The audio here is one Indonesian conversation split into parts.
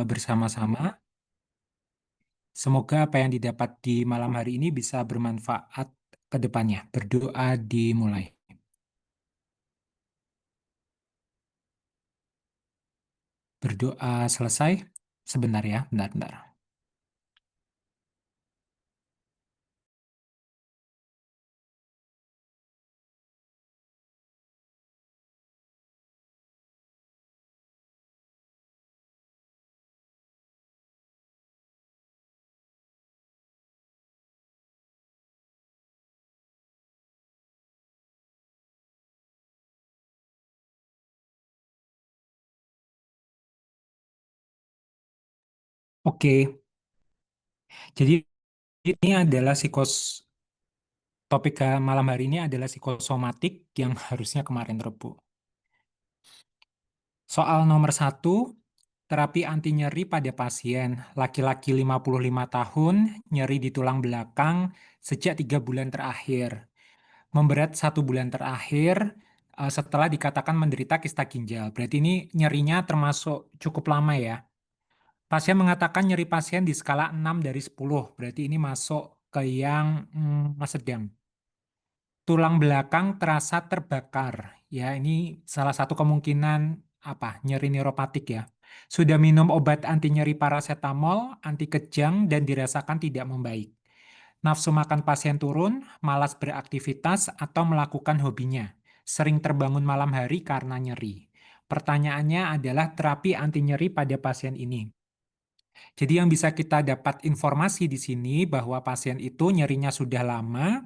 bersama-sama. Semoga apa yang didapat di malam hari ini bisa bermanfaat ke depannya. Berdoa dimulai. Berdoa selesai. Sebentar ya, bentar-bentar. Oke, jadi ini adalah topik malam hari ini adalah psikosomatik yang harusnya kemarin Rebu. Soal nomor 1, terapi anti nyeri pada pasien laki-laki 55 tahun, nyeri di tulang belakang sejak 3 bulan terakhir. Memberat 1 bulan terakhir setelah dikatakan menderita kista ginjal. Berarti ini nyerinya termasuk cukup lama ya. Pasien mengatakan nyeri pasien di skala 6 dari 10. Berarti ini masuk ke yang sedang. Tulang belakang terasa terbakar. Ya, ini salah satu kemungkinan apa? Nyeri neuropatik ya. Sudah minum obat anti nyeri paracetamol, anti kejang, dan dirasakan tidak membaik. Nafsu makan pasien turun, malas beraktivitas, atau melakukan hobinya. Sering terbangun malam hari karena nyeri. Pertanyaannya adalah terapi anti nyeri pada pasien ini. Jadi yang bisa kita dapat informasi di sini bahwa pasien itu nyerinya sudah lama,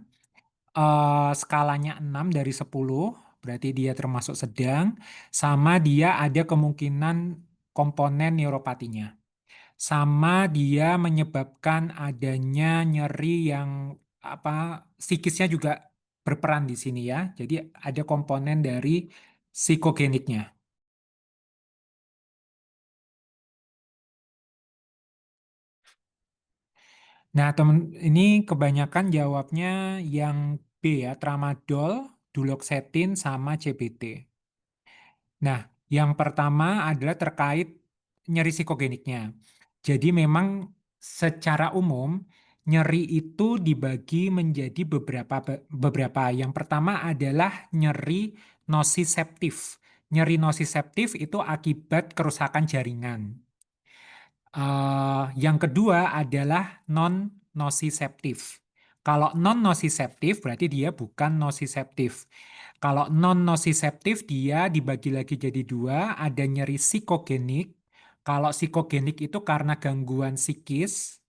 skalanya 6 dari 10, berarti dia termasuk sedang, sama dia ada kemungkinan komponen neuropatinya. Sama dia menyebabkan adanya nyeri yang apa psikisnya juga berperan di sini ya. Jadi ada komponen dari psikogeniknya. Nah, temen ini kebanyakan jawabnya yang B ya, tramadol, duloxetin sama CBT. Nah, yang pertama adalah terkait nyeri psikogeniknya. Jadi memang secara umum nyeri itu dibagi menjadi beberapa. Yang pertama adalah nyeri nosiseptif. Nyeri nosiseptif itu akibat kerusakan jaringan. Yang kedua adalah non-nosiseptif. Kalau non-nosiseptif berarti dia bukan nosiseptif. Kalau non-nosiseptif dia dibagi lagi jadi dua, ada nyeri psikogenik. Kalau psikogenik itu karena gangguan psikis,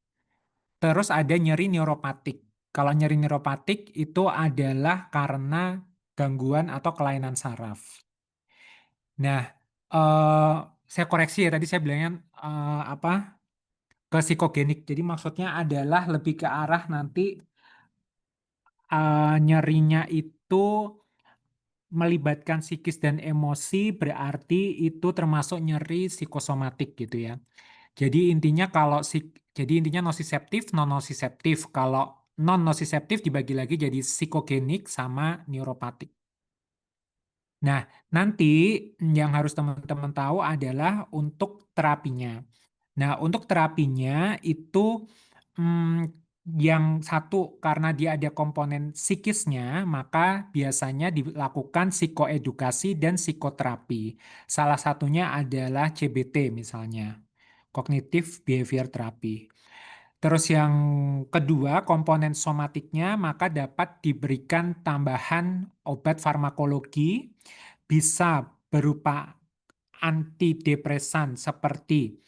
terus ada nyeri neuropatik. Kalau nyeri neuropatik itu adalah karena gangguan atau kelainan saraf. Nah, eh, saya koreksi ya tadi saya bilangnya apa ke psikogenik. Jadi maksudnya adalah lebih ke arah nanti nyerinya itu melibatkan psikis dan emosi berarti itu termasuk nyeri psikosomatik gitu ya. Jadi intinya jadi intinya nosiseptif, non nosiseptif. Kalau non nosiseptif dibagi lagi jadi psikogenik sama neuropatik. Nah, nanti yang harus teman-teman tahu adalah untuk terapinya. Nah, untuk terapinya itu yang satu karena dia ada komponen psikisnya, maka biasanya dilakukan psikoedukasi dan psikoterapi. Salah satunya adalah CBT misalnya, Cognitive Behavior Therapy. Terus yang kedua, komponen somatiknya, maka dapat diberikan tambahan obat farmakologi, bisa berupa antidepresan seperti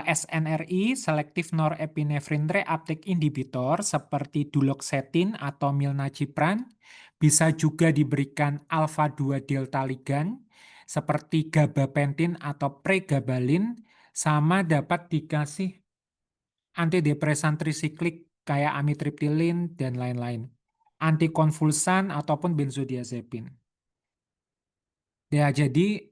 SNRI, Selective Norepinephrine Reuptake Inhibitor, seperti duloxetin atau milnacipran. Bisa juga diberikan alfa-2 delta ligan, seperti gabapentin atau pregabalin, sama dapat dikasih antidepresan trisiklik kayak amitriptilin dan lain-lain. Antikonvulsan ataupun benzodiazepin. Ya, jadi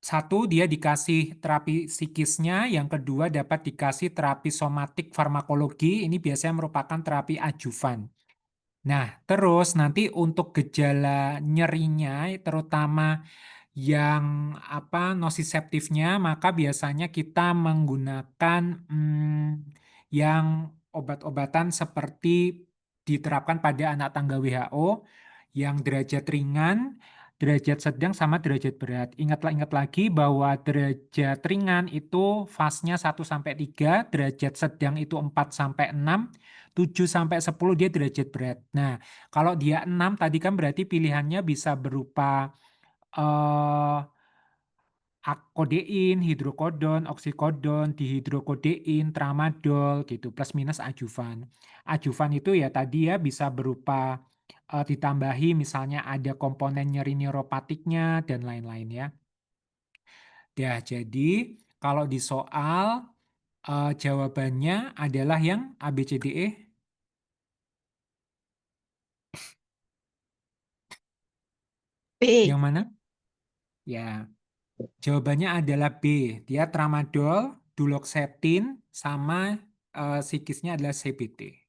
satu, dia dikasih terapi psikisnya, yang kedua dapat dikasih terapi somatik farmakologi, ini biasanya merupakan terapi adjuvan. Nah, terus nanti untuk gejala nyerinya, terutama yang nosiseptifnya, maka biasanya kita menggunakan yang obat-obatan seperti diterapkan pada anak tangga WHO yang derajat ringan, derajat sedang sama derajat berat. Ingat lagi bahwa derajat ringan itu fasnya 1 sampai 3, derajat sedang itu 4 sampai 6, 7 sampai 10 dia derajat berat. Nah, kalau dia 6 tadi kan berarti pilihannya bisa berupa eh kodein, hidrokodon, oksikodon, dihidrokodein, tramadol gitu, plus minus ajuvan. Ajuvan itu ya tadi ya bisa berupa ditambahi misalnya ada komponen nyeri neuropatiknya dan lain-lain ya. Ya, jadi kalau di soal jawabannya adalah yang A, B, C, D, E. Yang B. mana? Ya, jawabannya adalah B. Dia tramadol, duloxetin, sama psikisnya adalah CBT.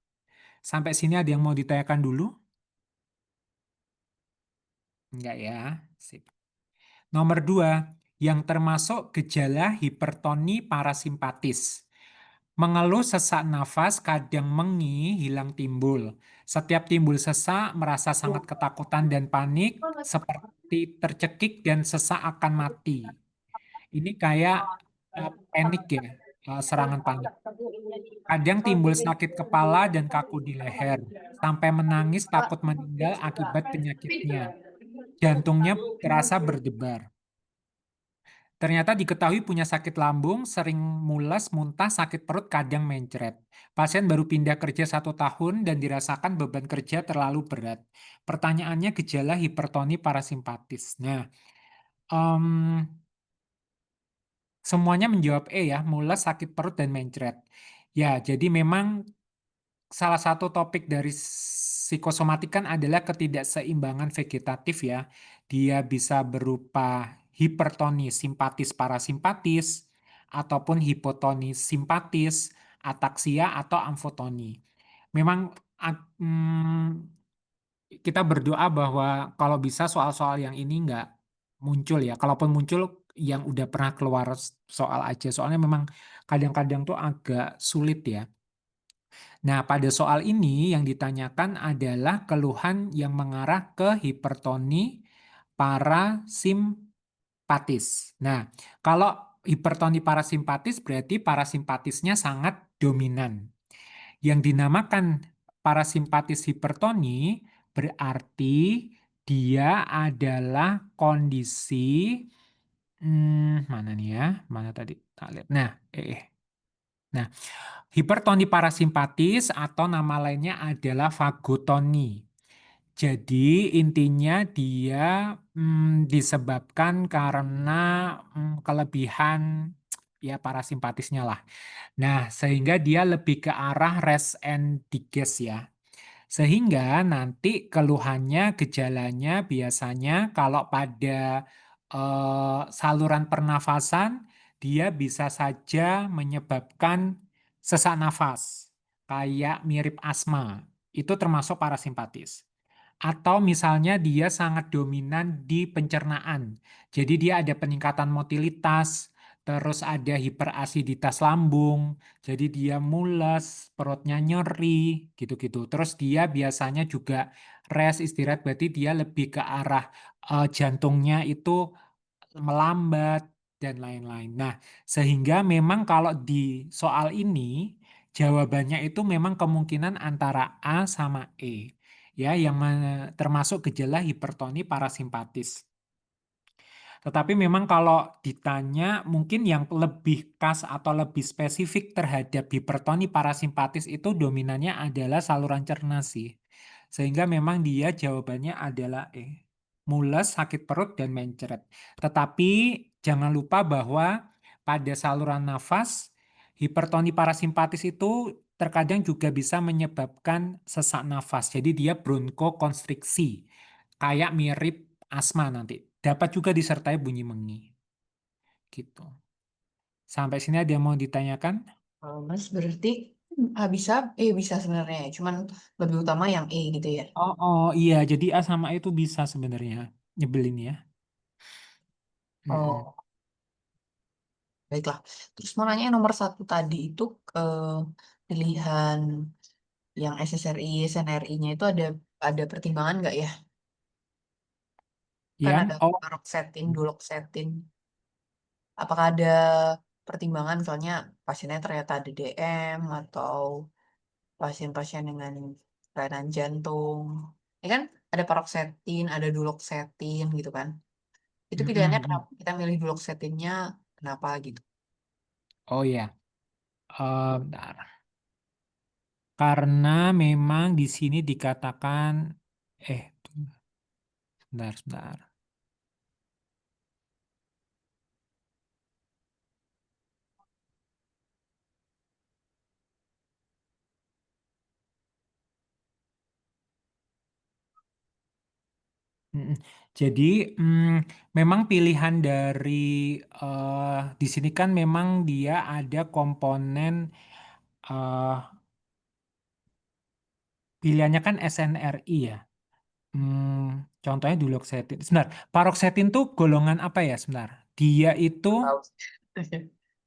Sampai sini ada yang mau ditanyakan dulu? Enggak ya. Sip. Nomor 2, yang termasuk gejala hipertoni parasimpatis. Mengeluh sesak nafas, kadang mengi, hilang timbul. Setiap timbul sesak, merasa sangat ketakutan dan panik, seperti tercekik dan sesak akan mati. Ini kayak panik ya, serangan panik. Kadang timbul sakit kepala dan kaku di leher, sampai menangis takut meninggal akibat penyakitnya. Jantungnya terasa berdebar. Ternyata diketahui punya sakit lambung, sering mules, muntah, sakit perut, kadang mencret. Pasien baru pindah kerja 1 tahun dan dirasakan beban kerja terlalu berat. Pertanyaannya gejala hipertoni parasimpatis. Nah, em, semuanya menjawab E ya, mules, sakit perut, dan mencret. Ya, jadi memang salah satu topik dari psikosomatik kan adalah ketidakseimbangan vegetatif ya. Dia bisa berupa hipertoni simpatis parasimpatis ataupun hipotoni simpatis, ataksia atau amfotoni. Memang kita berdoa bahwa kalau bisa soal-soal yang ini nggak muncul ya. Kalaupun muncul yang udah pernah keluar soal aja. Soalnya memang kadang-kadang tuh agak sulit ya. Nah, pada soal ini yang ditanyakan adalah keluhan yang mengarah ke hipertoni parasimpatis. Nah, kalau hipertoni parasimpatis berarti parasimpatisnya sangat dominan. Yang dinamakan parasimpatis hipertoni berarti dia adalah kondisi mana nih ya? Mana tadi? Tak lihat. Nah, Nah, hipertoni parasimpatis atau nama lainnya adalah vagotoni. Jadi intinya dia disebabkan karena kelebihan ya parasimpatisnya lah. Nah, sehingga dia lebih ke arah rest and digest ya. Sehingga nanti keluhannya, gejalanya biasanya kalau pada saluran pernafasan, dia bisa saja menyebabkan sesak nafas, kayak mirip asma. Itu termasuk parasimpatis. Atau misalnya dia sangat dominan di pencernaan. Jadi dia ada peningkatan motilitas, terus ada hiperasiditas lambung, jadi dia mules, perutnya nyeri, gitu-gitu. Terus dia biasanya juga rest istirahat, berarti dia lebih ke arah jantungnya itu melambat dan lain-lain. Nah, sehingga memang kalau di soal ini jawabannya itu memang kemungkinan antara A sama E. Ya, yang termasuk gejala hipertoni parasimpatis. Tetapi memang kalau ditanya mungkin yang lebih khas atau lebih spesifik terhadap hipertoni parasimpatis itu dominannya adalah saluran cerna sih. Sehingga memang dia jawabannya adalah E. Mules, sakit perut, dan mencret. Tetapi jangan lupa bahwa pada saluran nafas, hipertoni parasimpatis itu terkadang juga bisa menyebabkan sesak nafas. Jadi dia bronkokonstriksi. Kayak mirip asma nanti. Dapat juga disertai bunyi mengi. Gitu. Sampai sini ada yang mau ditanyakan? Mas berarti bisa bisa sebenarnya, cuman lebih utama yang E gitu ya. Oh, iya. Jadi A sama E itu bisa sebenarnya. Nyebelin ya. Mm-mm. Oh, baiklah. Terus mau nanya yang nomor satu tadi itu pilihan yang SSRI, SNRI-nya itu ada pertimbangan nggak ya? Kan Yang ada oh paroxetin, duloxetin. Apakah ada pertimbangan misalnya pasiennya ternyata ada DM atau pasien-pasien dengan kelainan jantung? Ini kan ada paroxetin, ada duloxetin gitu kan. Itu pilihannya kenapa mm-mm. kita milih duloxetinnya kenapa gitu? Oh ya, bentar. Karena memang di sini dikatakan sebentar, sebentar. Mm-mm. Jadi memang pilihan dari di sini kan memang dia ada komponen eh, pilihannya kan SNRI ya. Contohnya duloxetin. Sebentar, paroxetin tuh golongan apa ya sebentar? Dia itu Tahu.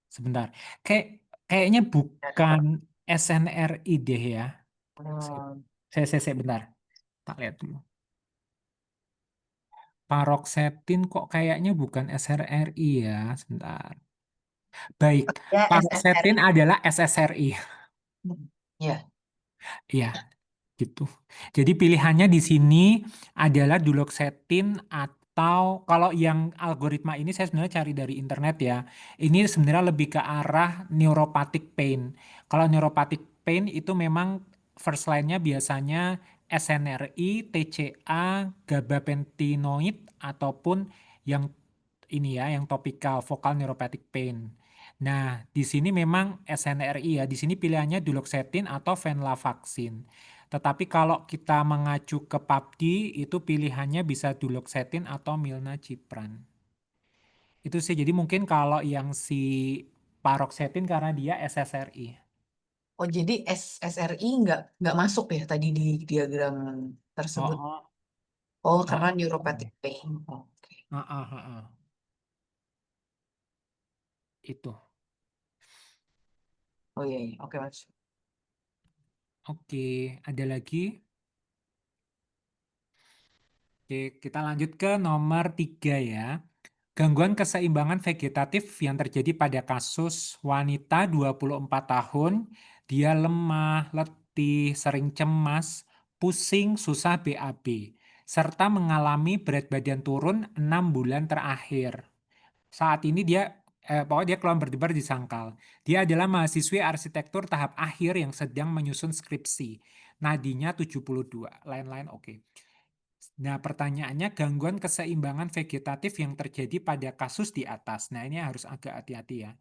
sebentar. Kayak kayaknya bukan SNRI deh ya. Hmm. Saya bentar. Tak lihat dulu. Paroxetin kok kayaknya bukan SRRI ya. Sebentar. Baik, Ya, paroxetin SSRI. adalah SSRI. Ya. Iya, gitu. Jadi pilihannya di sini adalah duloxetin atau kalau yang algoritma ini saya sebenarnya cari dari internet ya. Ini sebenarnya lebih ke arah neuropathic pain. Kalau neuropathic pain itu memang first line-nya biasanya SNRI, TCA, gabapentinoid ataupun yang ini ya, yang topikal focal neuropathic pain. Nah, di sini memang SNRI ya, di sini pilihannya duloxetin atau venlafaxine. Tetapi kalau kita mengacu ke PABD, itu pilihannya bisa duloxetin atau milnacipran. Itu sih, jadi mungkin kalau yang si paroxetin karena dia SSRI. Oh, jadi SSRI nggak masuk ya tadi di diagram Oh, tersebut. oh, Oh, oh, karena oh. neuropathic pain. Oke. Ah, ah, ah, ah. Itu. Oh iya, iya. Oke, Mas. Oke, ada lagi? Oke, kita lanjut ke nomor 3 ya. Gangguan keseimbangan vegetatif yang terjadi pada kasus wanita 24 tahun, dia lemah, letih, sering cemas, pusing, susah BAB, serta mengalami berat badan turun 6 bulan terakhir. Saat ini dia pokoknya dia keluar berdebar di sangkal. Dia adalah mahasiswi arsitektur tahap akhir yang sedang menyusun skripsi. Nadinya 72, lain-lain oke. Nah, pertanyaannya gangguan keseimbangan vegetatif yang terjadi pada kasus di atas. Nah, ini harus agak hati-hati ya.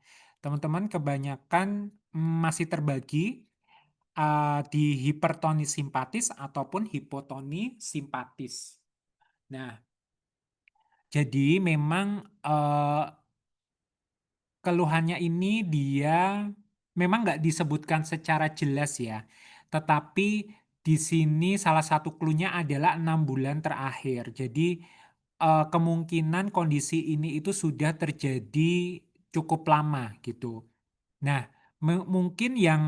Teman-teman kebanyakan masih terbagi di hipertoni simpatis ataupun hipotoni simpatis. Nah, jadi memang keluhannya ini dia memang nggak disebutkan secara jelas ya. Tetapi di sini salah satu clue-nya adalah 6 bulan terakhir. Jadi kemungkinan kondisi ini itu sudah terjadi cukup lama gitu. Nah, mungkin yang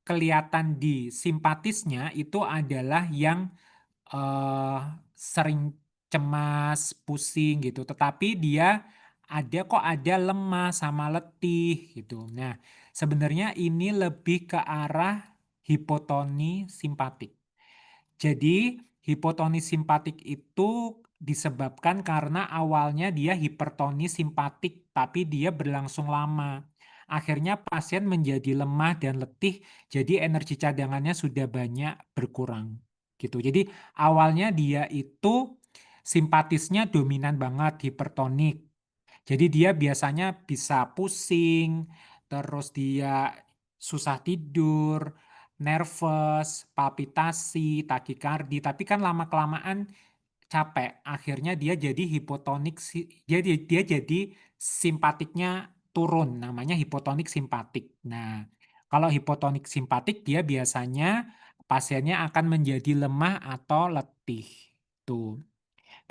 kelihatan di simpatisnya itu adalah yang eh, sering cemas, pusing gitu. Tetapi dia ada lemah sama letih gitu. Nah, sebenarnya ini lebih ke arah hipotoni simpatik. Jadi, hipotoni simpatik itu disebabkan karena awalnya dia hipertoni simpatik, tapi dia berlangsung lama. Akhirnya pasien menjadi lemah dan letih, jadi energi cadangannya sudah banyak berkurang. Gitu. Jadi awalnya dia itu simpatisnya dominan banget hipertonik. Jadi dia biasanya bisa pusing, terus dia susah tidur, nervous, palpitasi, takikardi, tapi kan lama-kelamaan capek. Akhirnya dia jadi hipotonik, dia jadi simpatiknya turun, namanya hipotonik simpatik. Nah, kalau hipotonik simpatik dia biasanya pasiennya akan menjadi lemah atau letih. Tuh.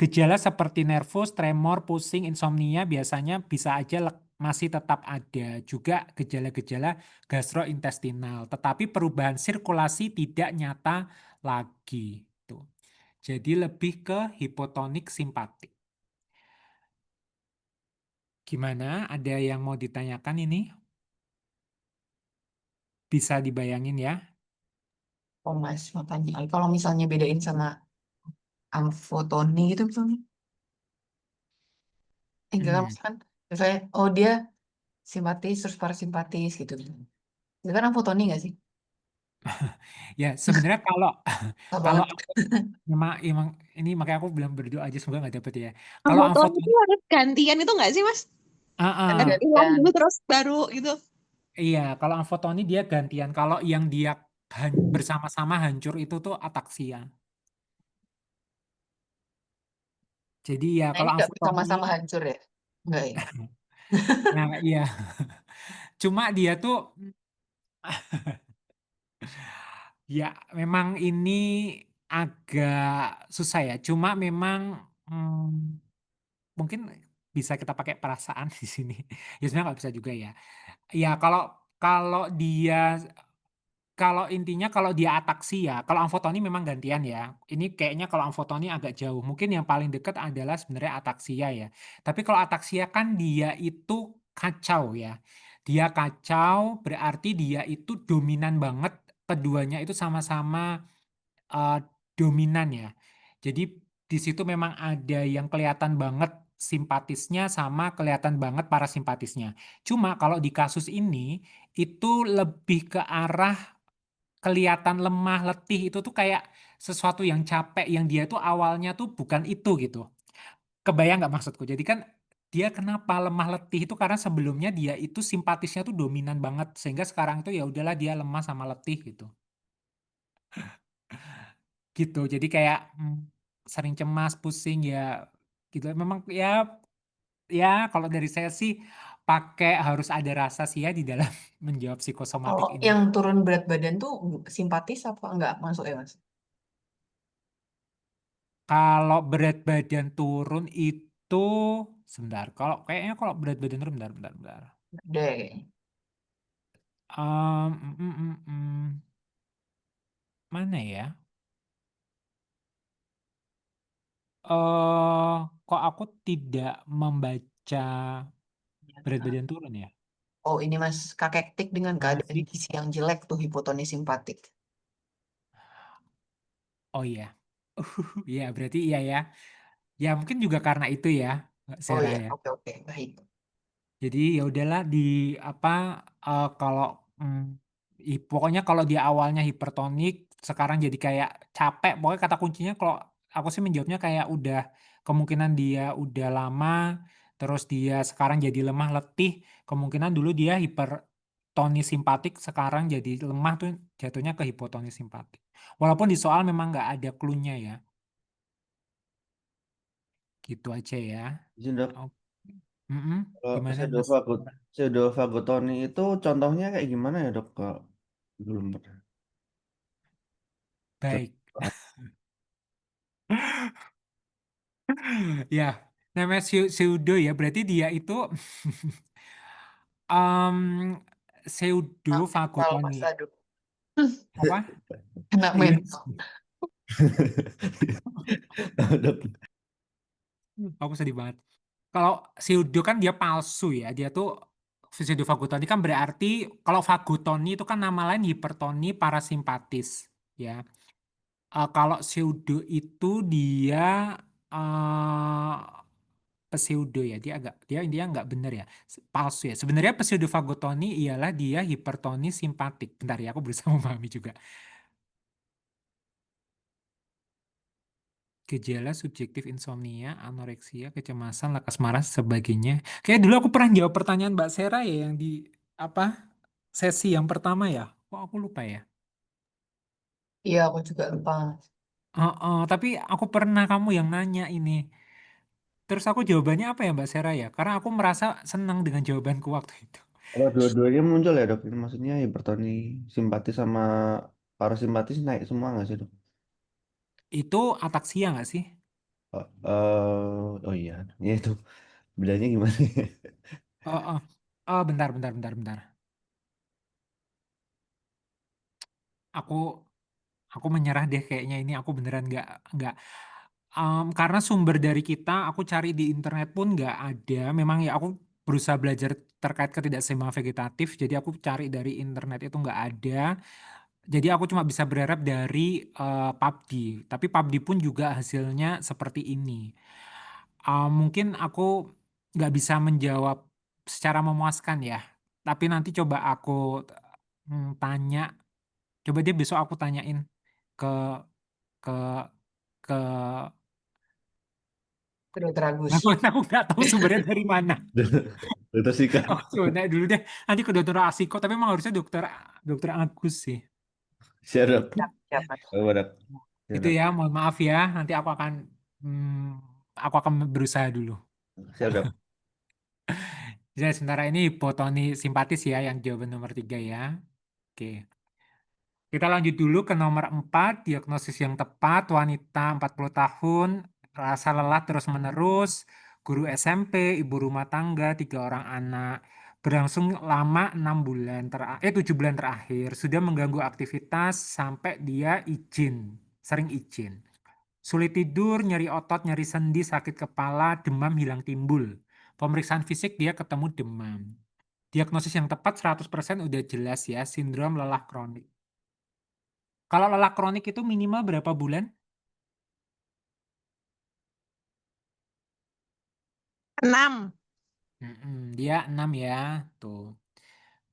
Gejala seperti nervus, tremor, pusing, insomnia biasanya bisa aja masih tetap ada. Juga gejala-gejala gastrointestinal, tetapi perubahan sirkulasi tidak nyata lagi. Tuh. Jadi lebih ke hipotonik simpatik. Gimana? Ada yang mau ditanyakan ini? Bisa dibayangin ya? Oh Mas, makanya kalau misalnya bedain sama amfotoni gitu misalnya, enggak kan Hmm. misalkan, misalnya, oh dia simpatis terus parasimpatis gitu. Itu kan amfotoni nggak sih? Ya, sebenarnya kalau Apa kalau banget? emang, emang ini makanya aku bilang berdoa aja semoga nggak dapet ya. Kalau Fotonya amfetamine, itu harus gantian itu nggak sih, Mas? Kan Ada ah, uang gantian. dulu terus baru gitu. iya, kalau amfetamine dia gantian. Kalau yang dia bersama-sama hancur itu tuh ataksia. Jadi ya Nah ini kalau nggak amfetamine, bersama-sama hancur ya? Enggak ya? nah iya. Cuma dia tuh ya memang ini agak susah ya. Cuma memang mungkin bisa kita pakai perasaan di sini. Ya sebenarnya nggak bisa juga ya. Ya kalau kalau dia kalau intinya kalau dia ataksia, kalau amfotoni memang gantian ya. Ini kayaknya kalau amfotoni agak jauh. Mungkin yang paling dekat adalah sebenarnya ataksia ya. Tapi kalau ataksia kan dia itu kacau ya. Dia kacau berarti dia itu dominan banget. Keduanya itu sama-sama eh, dominan ya. Jadi di situ memang ada yang kelihatan banget simpatisnya sama kelihatan banget parasimpatisnya. Cuma kalau di kasus ini itu lebih ke arah kelihatan lemah, letih itu tuh kayak sesuatu yang capek yang dia tuh awalnya tuh bukan itu gitu. Kebayang nggak maksudku? Jadi kan dia kenapa lemah letih itu karena sebelumnya dia itu simpatisnya tuh dominan banget sehingga sekarang itu ya udahlah dia lemah sama letih gitu. Gitu. Jadi kayak sering cemas, pusing ya gitu. Memang ya ya kalau dari saya sih pakai harus ada rasa sih ya di dalam menjawab Kalau psikosomatik ini. yang turun berat badan tuh simpatis apa enggak masuk ya Mas? Kalau berat badan turun itu sebentar. Kalau kayaknya kalau berat badan turun bentar, bentar, bentar. Deh. Em, mm, mm, mm, mm. Mana ya? Kok aku tidak membaca berat badan turun ya? Oh ini Mas, kakek tik dengan keadaan Masih. gizi yang jelek tuh hipotonis simpatik. Oh iya. Iya, berarti iya ya. Ya mungkin juga karena itu ya, Mbak Oh Sera iya, ya. oke oke, baik. Jadi ya udahlah di apa kalau pokoknya kalau di awalnya hipertonik sekarang jadi kayak capek. Pokoknya kata kuncinya kalau aku sih menjawabnya kayak udah kemungkinan dia udah lama terus dia sekarang jadi lemah letih, kemungkinan dulu dia hipertonis simpatik sekarang jadi lemah tuh jatuhnya ke hipotonis simpatik. Walaupun di soal memang nggak ada clue-nya ya. Gitu aja ya. Izin dok, Oh, mm-mm. kalau Gimana Mas? pseudophagotoni itu contohnya kayak gimana ya dok? Kalau belum pernah. Baik. Ya, namanya pseudo ya, berarti dia itu um, Nah, mental Mas, pseudofagotoni. aduh. Apa? Kena Iya. mental. Dok, Aku sedih banget. Kalau pseudo kan dia palsu ya, dia tuh pseudofagotoni kan berarti kalau fagotoni itu kan nama lain hipertoni parasimpatis ya. Kalau pseudo itu dia eh pseudo ya dia nggak benar ya palsu ya sebenarnya pseudofagotoni ialah dia hipertoni simpatik bentar ya aku berusaha memahami juga gejala subjektif insomnia anoreksia kecemasan lekas marah sebagainya kayak dulu aku pernah jawab pertanyaan Mbak Sera ya yang di apa sesi yang pertama ya kok aku lupa ya Iya, aku juga lupa. tapi aku pernah kamu yang nanya ini terus aku jawabannya apa ya Mbak Sera ya karena aku merasa senang dengan jawabanku waktu itu. kalau dua-duanya muncul ya dok, ini maksudnya hipertoni simpatis sama parasimpatis naik semua nggak sih dok? Itu ataksia nggak sih? Oh iya, ya itu bedanya gimana? Oh, oh. Oh, bentar, bentar, bentar, bentar. Aku aku menyerah deh kayaknya ini aku beneran nggak karena sumber dari kita aku cari di internet pun nggak ada. Memang ya aku berusaha belajar terkait ketidakseimbangan vegetatif, jadi aku cari dari internet itu nggak ada. Jadi aku cuma bisa berharap dari PUBD. Tapi PUBD pun juga hasilnya seperti ini. Mungkin aku nggak bisa menjawab secara memuaskan ya. Tapi nanti coba aku tanya. Coba dia besok aku tanyain ke ke ke Ke Dokter Agus. aku nggak tahu sumbernya dari mana. Dokter Sika. Aku coba nanya dulu deh. Nanti ke dokter Asiko, tapi emang harusnya dokter dokter Agus sih. Siap, Dok. Siap, siap, Mas. Coba, Dok. Siap, Itu Dok. ya, mohon maaf ya. Nanti aku akan berusaha dulu. Siap, Dok. Jadi sementara ini hipotoni simpatis ya, yang jawaban nomor 3 ya. Oke. Kita lanjut dulu ke nomor 4, diagnosis yang tepat, wanita 40 tahun, rasa lelah terus-menerus, guru SMP, ibu rumah tangga, 3 orang anak, berlangsung lama 6 bulan 7 bulan terakhir, sudah mengganggu aktivitas sampai dia izin, sering izin. Sulit tidur, nyeri otot, nyeri sendi, sakit kepala, demam hilang timbul. Pemeriksaan fisik dia ketemu demam. Diagnosis yang tepat 100% udah jelas ya, sindrom lelah kronik. Kalau lelah kronik itu minimal berapa bulan? 6. Dia 6 ya. Tuh.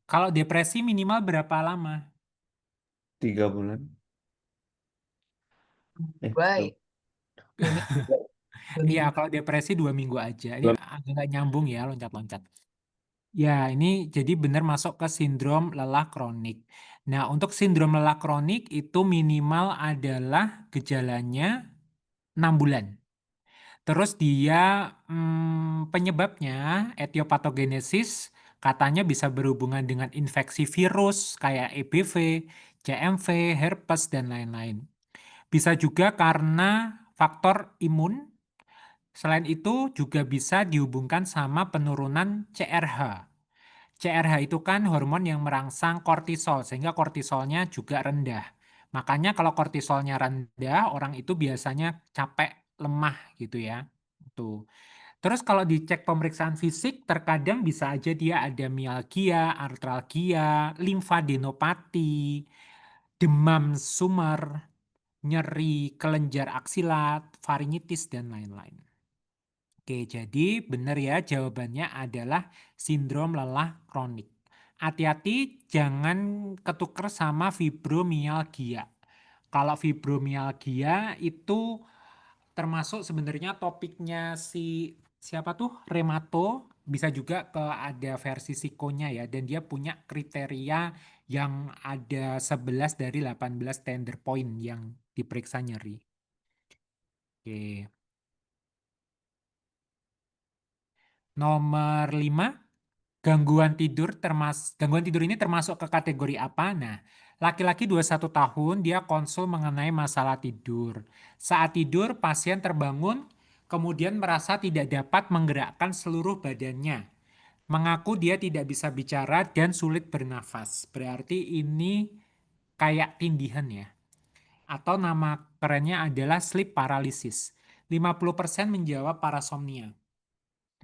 Kalau depresi minimal berapa lama? 3 bulan. Baik. 2 minggu. 2 Iya, minggu. kalau depresi 2 minggu aja. Ini Belum. agak nggak nyambung ya, loncat-loncat. Ya, ini jadi benar masuk ke sindrom lelah kronik. Nah, untuk sindrom lelah kronik itu minimal adalah gejalanya 6 bulan. Terus dia penyebabnya etiopatogenesis katanya bisa berhubungan dengan infeksi virus kayak EBV, CMV, herpes, dan lain-lain. Bisa juga karena faktor imun. Selain itu juga bisa dihubungkan sama penurunan CRH. CRH itu kan hormon yang merangsang kortisol, sehingga kortisolnya juga rendah. Makanya kalau kortisolnya rendah, orang itu biasanya capek, lemah gitu ya. Tuh. Terus kalau dicek pemeriksaan fisik, terkadang bisa aja dia ada mialgia, artralgia, limfadenopati, demam sumber, nyeri kelenjar aksilat, faringitis, dan lain-lain. Oke, jadi benar ya jawabannya adalah sindrom lelah kronik. Hati-hati jangan ketuker sama fibromialgia. Kalau fibromialgia itu termasuk sebenarnya topiknya siapa tuh Remato, bisa juga ke ada versi psikonya ya, dan dia punya kriteria yang ada 11 dari 18 tender point yang diperiksa nyeri. Oke. Nomor 5, gangguan tidur ini termasuk ke kategori apa? Nah, laki-laki 21 tahun dia konsul mengenai masalah tidur. Saat tidur pasien terbangun kemudian merasa tidak dapat menggerakkan seluruh badannya. Mengaku dia tidak bisa bicara dan sulit bernafas. Berarti ini kayak tindihan ya. Atau nama kerennya adalah sleep paralysis. 50% menjawab parasomnia.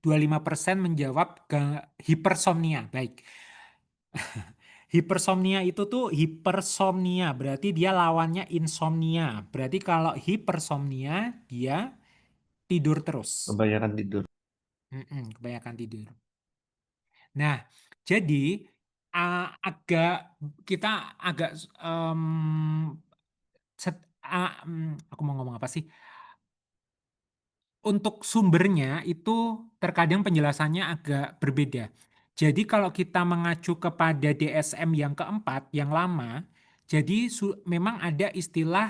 25% menjawab hipersomnia. Baik. Hipersomnia itu tuh hipersomnia, berarti dia lawannya insomnia. Berarti kalau hipersomnia dia tidur terus. Kebanyakan tidur. Kebanyakan tidur. Nah, jadi agak kita agak aku mau ngomong apa sih? Untuk sumbernya itu terkadang penjelasannya agak berbeda. Jadi kalau kita mengacu kepada DSM yang keempat, yang lama, jadi memang ada istilah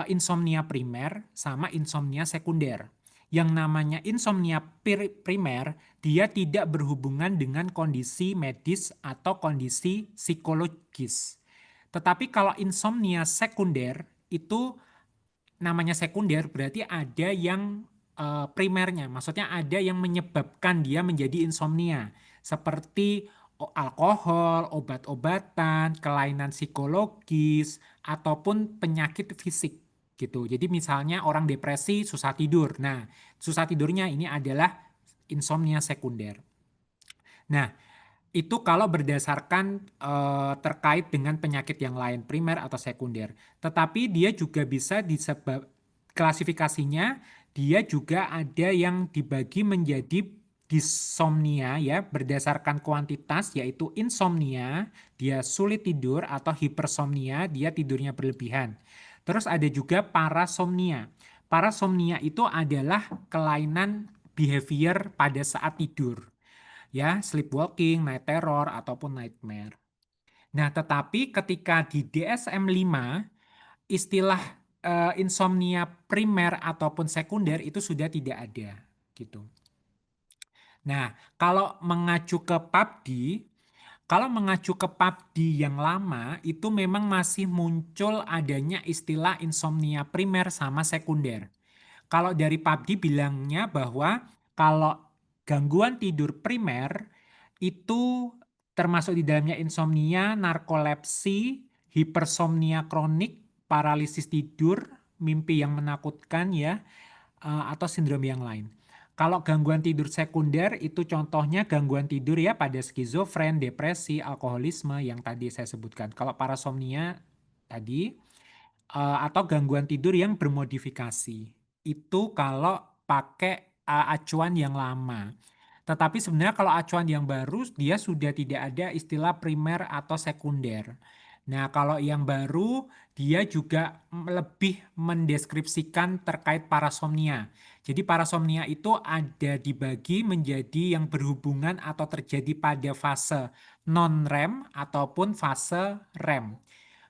insomnia primer sama insomnia sekunder. Yang namanya insomnia primer, dia tidak berhubungan dengan kondisi medis atau kondisi psikologis. Tetapi kalau insomnia sekunder itu namanya sekunder berarti ada yang primernya, maksudnya ada yang menyebabkan dia menjadi insomnia, seperti alkohol, obat-obatan, kelainan psikologis, ataupun penyakit fisik gitu. Jadi misalnya orang depresi, susah tidur. Nah, susah tidurnya ini adalah insomnia sekunder. Nah, itu kalau berdasarkan terkait dengan penyakit yang lain, primer atau sekunder. Tetapi dia juga bisa disebab klasifikasinya, dia juga ada yang dibagi menjadi disomnia ya, berdasarkan kuantitas yaitu insomnia, dia sulit tidur, atau hipersomnia, dia tidurnya berlebihan. Terus ada juga parasomnia. Parasomnia itu adalah kelainan behavior pada saat tidur, ya, sleepwalking, night terror, ataupun nightmare. Nah, tetapi ketika di DSM-5, istilah insomnia primer ataupun sekunder itu sudah tidak ada, gitu. Nah, kalau mengacu ke PABD yang lama, itu memang masih muncul adanya istilah insomnia primer sama sekunder. Kalau dari PABD bilangnya bahwa kalau gangguan tidur primer itu termasuk di dalamnya insomnia, narkolepsi, hipersomnia kronik, paralisis tidur, mimpi yang menakutkan ya, atau sindrom yang lain. Kalau gangguan tidur sekunder itu contohnya gangguan tidur ya pada skizofren, depresi, alkoholisme yang tadi saya sebutkan. Kalau parasomnia tadi, atau gangguan tidur yang bermodifikasi. Itu kalau pakai acuan yang lama. Tetapi sebenarnya kalau acuan yang baru, dia sudah tidak ada istilah primer atau sekunder. Nah, kalau yang baru, dia juga lebih mendeskripsikan terkait parasomnia. Jadi parasomnia itu ada dibagi menjadi yang berhubungan atau terjadi pada fase non-REM ataupun fase REM.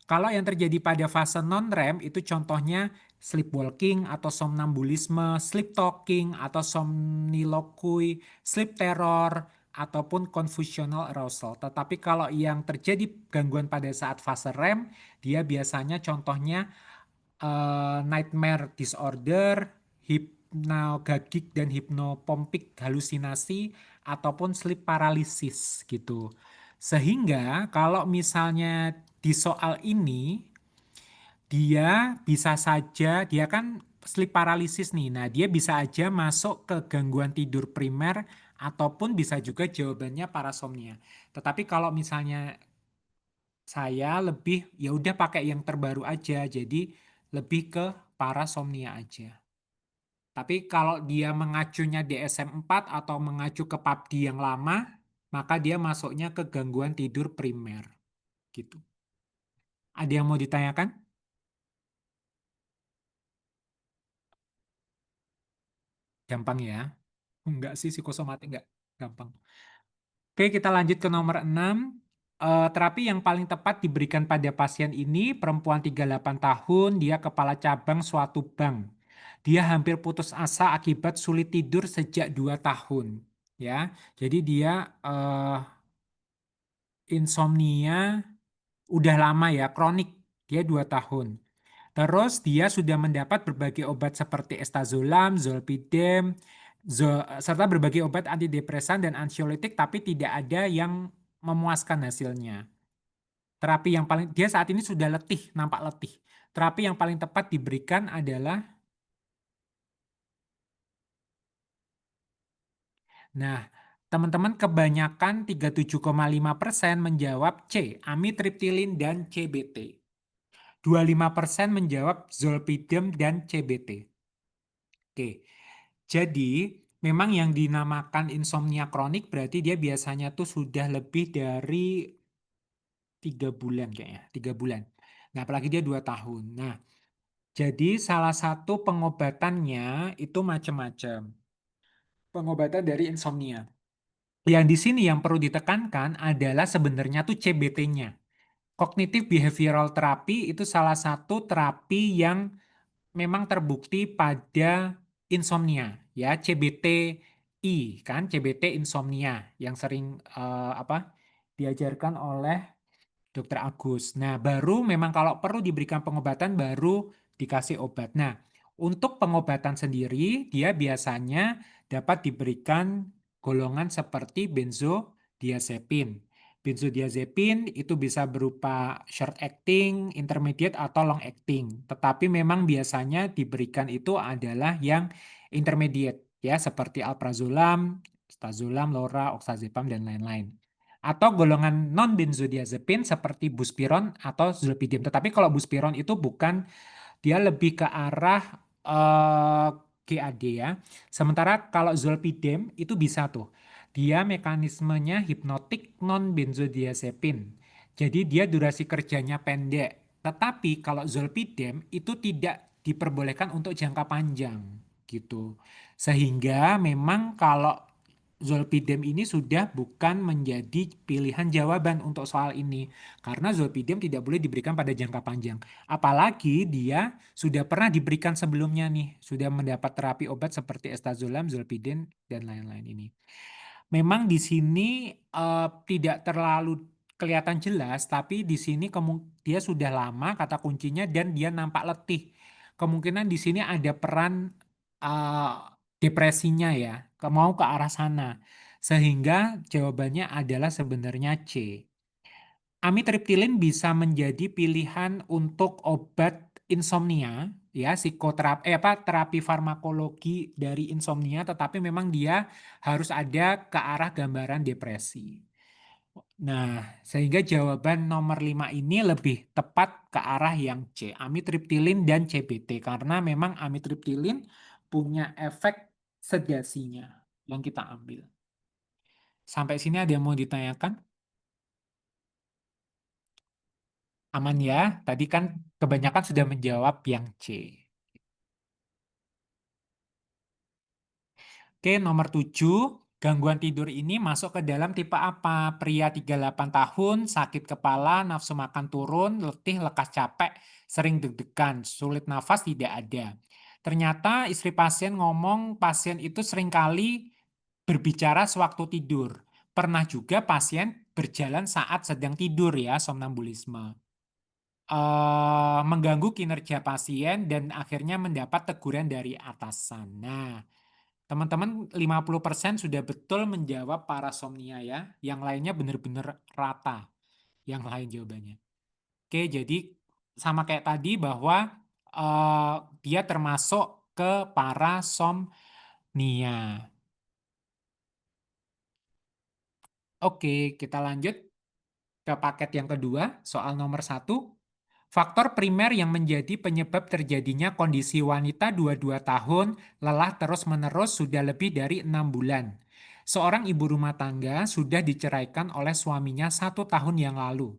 Kalau yang terjadi pada fase non-REM itu contohnya sleepwalking atau somnambulisme, sleep talking atau somniloquy, sleep terror, ataupun confusional arousal. Tetapi kalau yang terjadi gangguan pada saat fase REM, dia biasanya contohnya nightmare disorder, hypnagogic dan hypnopompik halusinasi, ataupun sleep paralysis gitu. Sehingga kalau misalnya di soal ini, dia bisa saja, dia kan sleep paralysis nih, nah dia bisa aja masuk ke gangguan tidur primer, ataupun bisa juga jawabannya parasomnia. Tetapi kalau misalnya saya lebih, ya udah pakai yang terbaru aja, jadi lebih ke parasomnia aja. Tapi kalau dia mengacunya DSM-4 atau mengacu ke PABD yang lama, maka dia masuknya ke gangguan tidur primer. Gitu. Ada yang mau ditanyakan? Gampang ya? Enggak sih, psikosomatik enggak gampang. Oke, kita lanjut ke nomor 6. Terapi yang paling tepat diberikan pada pasien ini, perempuan 38 tahun, dia kepala cabang suatu bank. Dia hampir putus asa akibat sulit tidur sejak 2 tahun. Ya, jadi dia insomnia udah lama ya, kronik. Dia 2 tahun. Terus dia sudah mendapat berbagai obat seperti estazolam, zolpidem, serta berbagai obat antidepresan dan anxiolytik, tapi tidak ada yang memuaskan hasilnya. Terapi yang paling, dia saat ini sudah letih, nampak letih. Terapi yang paling tepat diberikan adalah, nah, teman-teman kebanyakan 37,5% menjawab C, amitriptilin dan CBT. 25% menjawab zolpidem dan CBT. Oke, jadi memang yang dinamakan insomnia kronik berarti dia biasanya tuh sudah lebih dari 3 bulan kayaknya, 3 bulan. Nah, apalagi dia 2 tahun. Nah, jadi salah satu pengobatannya itu macam-macam. Pengobatan dari insomnia. Yang di sini yang perlu ditekankan adalah sebenarnya tuh CBT-nya. Cognitive Behavioral Therapy itu salah satu terapi yang memang terbukti pada insomnia, ya, CBTI kan, CBT insomnia yang sering diajarkan oleh Dr. Agus. Nah, baru memang kalau perlu diberikan pengobatan baru dikasih obat. Nah, untuk pengobatan sendiri, dia biasanya dapat diberikan golongan seperti benzodiazepin. Benzodiazepin itu bisa berupa short acting, intermediate, atau long acting. Tetapi memang biasanya diberikan itu adalah yang intermediate, ya, seperti alprazolam, stazolam, lora, oxazepam, dan lain-lain. Atau golongan non-benzodiazepin seperti buspiron atau zolpidem. Tetapi kalau buspiron itu bukan, dia lebih ke arah GAD ya. Sementara kalau zolpidem itu bisa tuh. Dia mekanismenya hipnotik non-benzodiazepin. Jadi dia durasi kerjanya pendek. Tetapi kalau zolpidem itu tidak diperbolehkan untuk jangka panjang gitu. Sehingga memang kalau zolpidem ini sudah bukan menjadi pilihan jawaban untuk soal ini. Karena zolpidem tidak boleh diberikan pada jangka panjang. Apalagi dia sudah pernah diberikan sebelumnya nih, sudah mendapat terapi obat seperti estazolam, zolpidem, dan lain-lain ini. Memang di sini tidak terlalu kelihatan jelas, tapi di sini dia sudah lama kata kuncinya dan dia nampak letih. Kemungkinan di sini ada peran depresinya ya, mau ke arah sana. Sehingga jawabannya adalah sebenarnya C. Amitriptilin bisa menjadi pilihan untuk obat insomnia, ya, terapi farmakologi dari insomnia, tetapi memang dia harus ada ke arah gambaran depresi. Nah, sehingga jawaban nomor 5 ini lebih tepat ke arah yang C, amitriptilin dan CBT, karena memang amitriptilin punya efek sedasinya yang kita ambil. Sampai sini ada yang mau ditanyakan? Aman ya, tadi kan kebanyakan sudah menjawab yang C. Oke, nomor 7, gangguan tidur ini masuk ke dalam tipe apa? Pria 38 tahun, sakit kepala, nafsu makan turun, letih, lekas capek, sering deg-degan, sulit nafas tidak ada. Ternyata istri pasien ngomong pasien itu seringkali berbicara sewaktu tidur. Pernah juga pasien berjalan saat sedang tidur ya, somnambulisme. Mengganggu kinerja pasien dan akhirnya mendapat teguran dari atasan. Nah, teman-teman 50% sudah betul menjawab parasomnia ya. Yang lainnya benar-benar rata. Yang lain jawabannya. Oke, jadi sama kayak tadi bahwa dia termasuk ke parasomnia. Oke, kita lanjut ke paket yang kedua, soal nomor 1. Faktor primer yang menjadi penyebab terjadinya kondisi wanita 22 tahun lelah terus-menerus sudah lebih dari 6 bulan. Seorang ibu rumah tangga sudah diceraikan oleh suaminya 1 tahun yang lalu.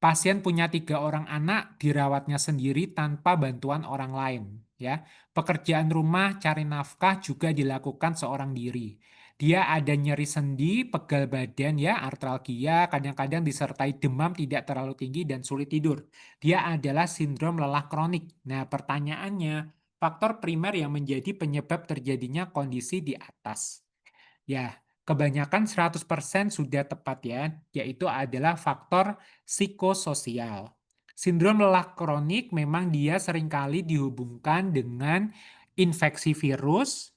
Pasien punya 3 orang anak, dirawatnya sendiri tanpa bantuan orang lain. Ya, pekerjaan rumah, cari nafkah juga dilakukan seorang diri. Dia ada nyeri sendi, pegal badan, ya, artralgia, kadang-kadang disertai demam tidak terlalu tinggi dan sulit tidur. Dia adalah sindrom lelah kronik. Nah, pertanyaannya, faktor primer yang menjadi penyebab terjadinya kondisi di atas. Ya, kebanyakan 100% sudah tepat ya, yaitu adalah faktor psikososial. Sindrom lelah kronik memang dia seringkali dihubungkan dengan infeksi virus,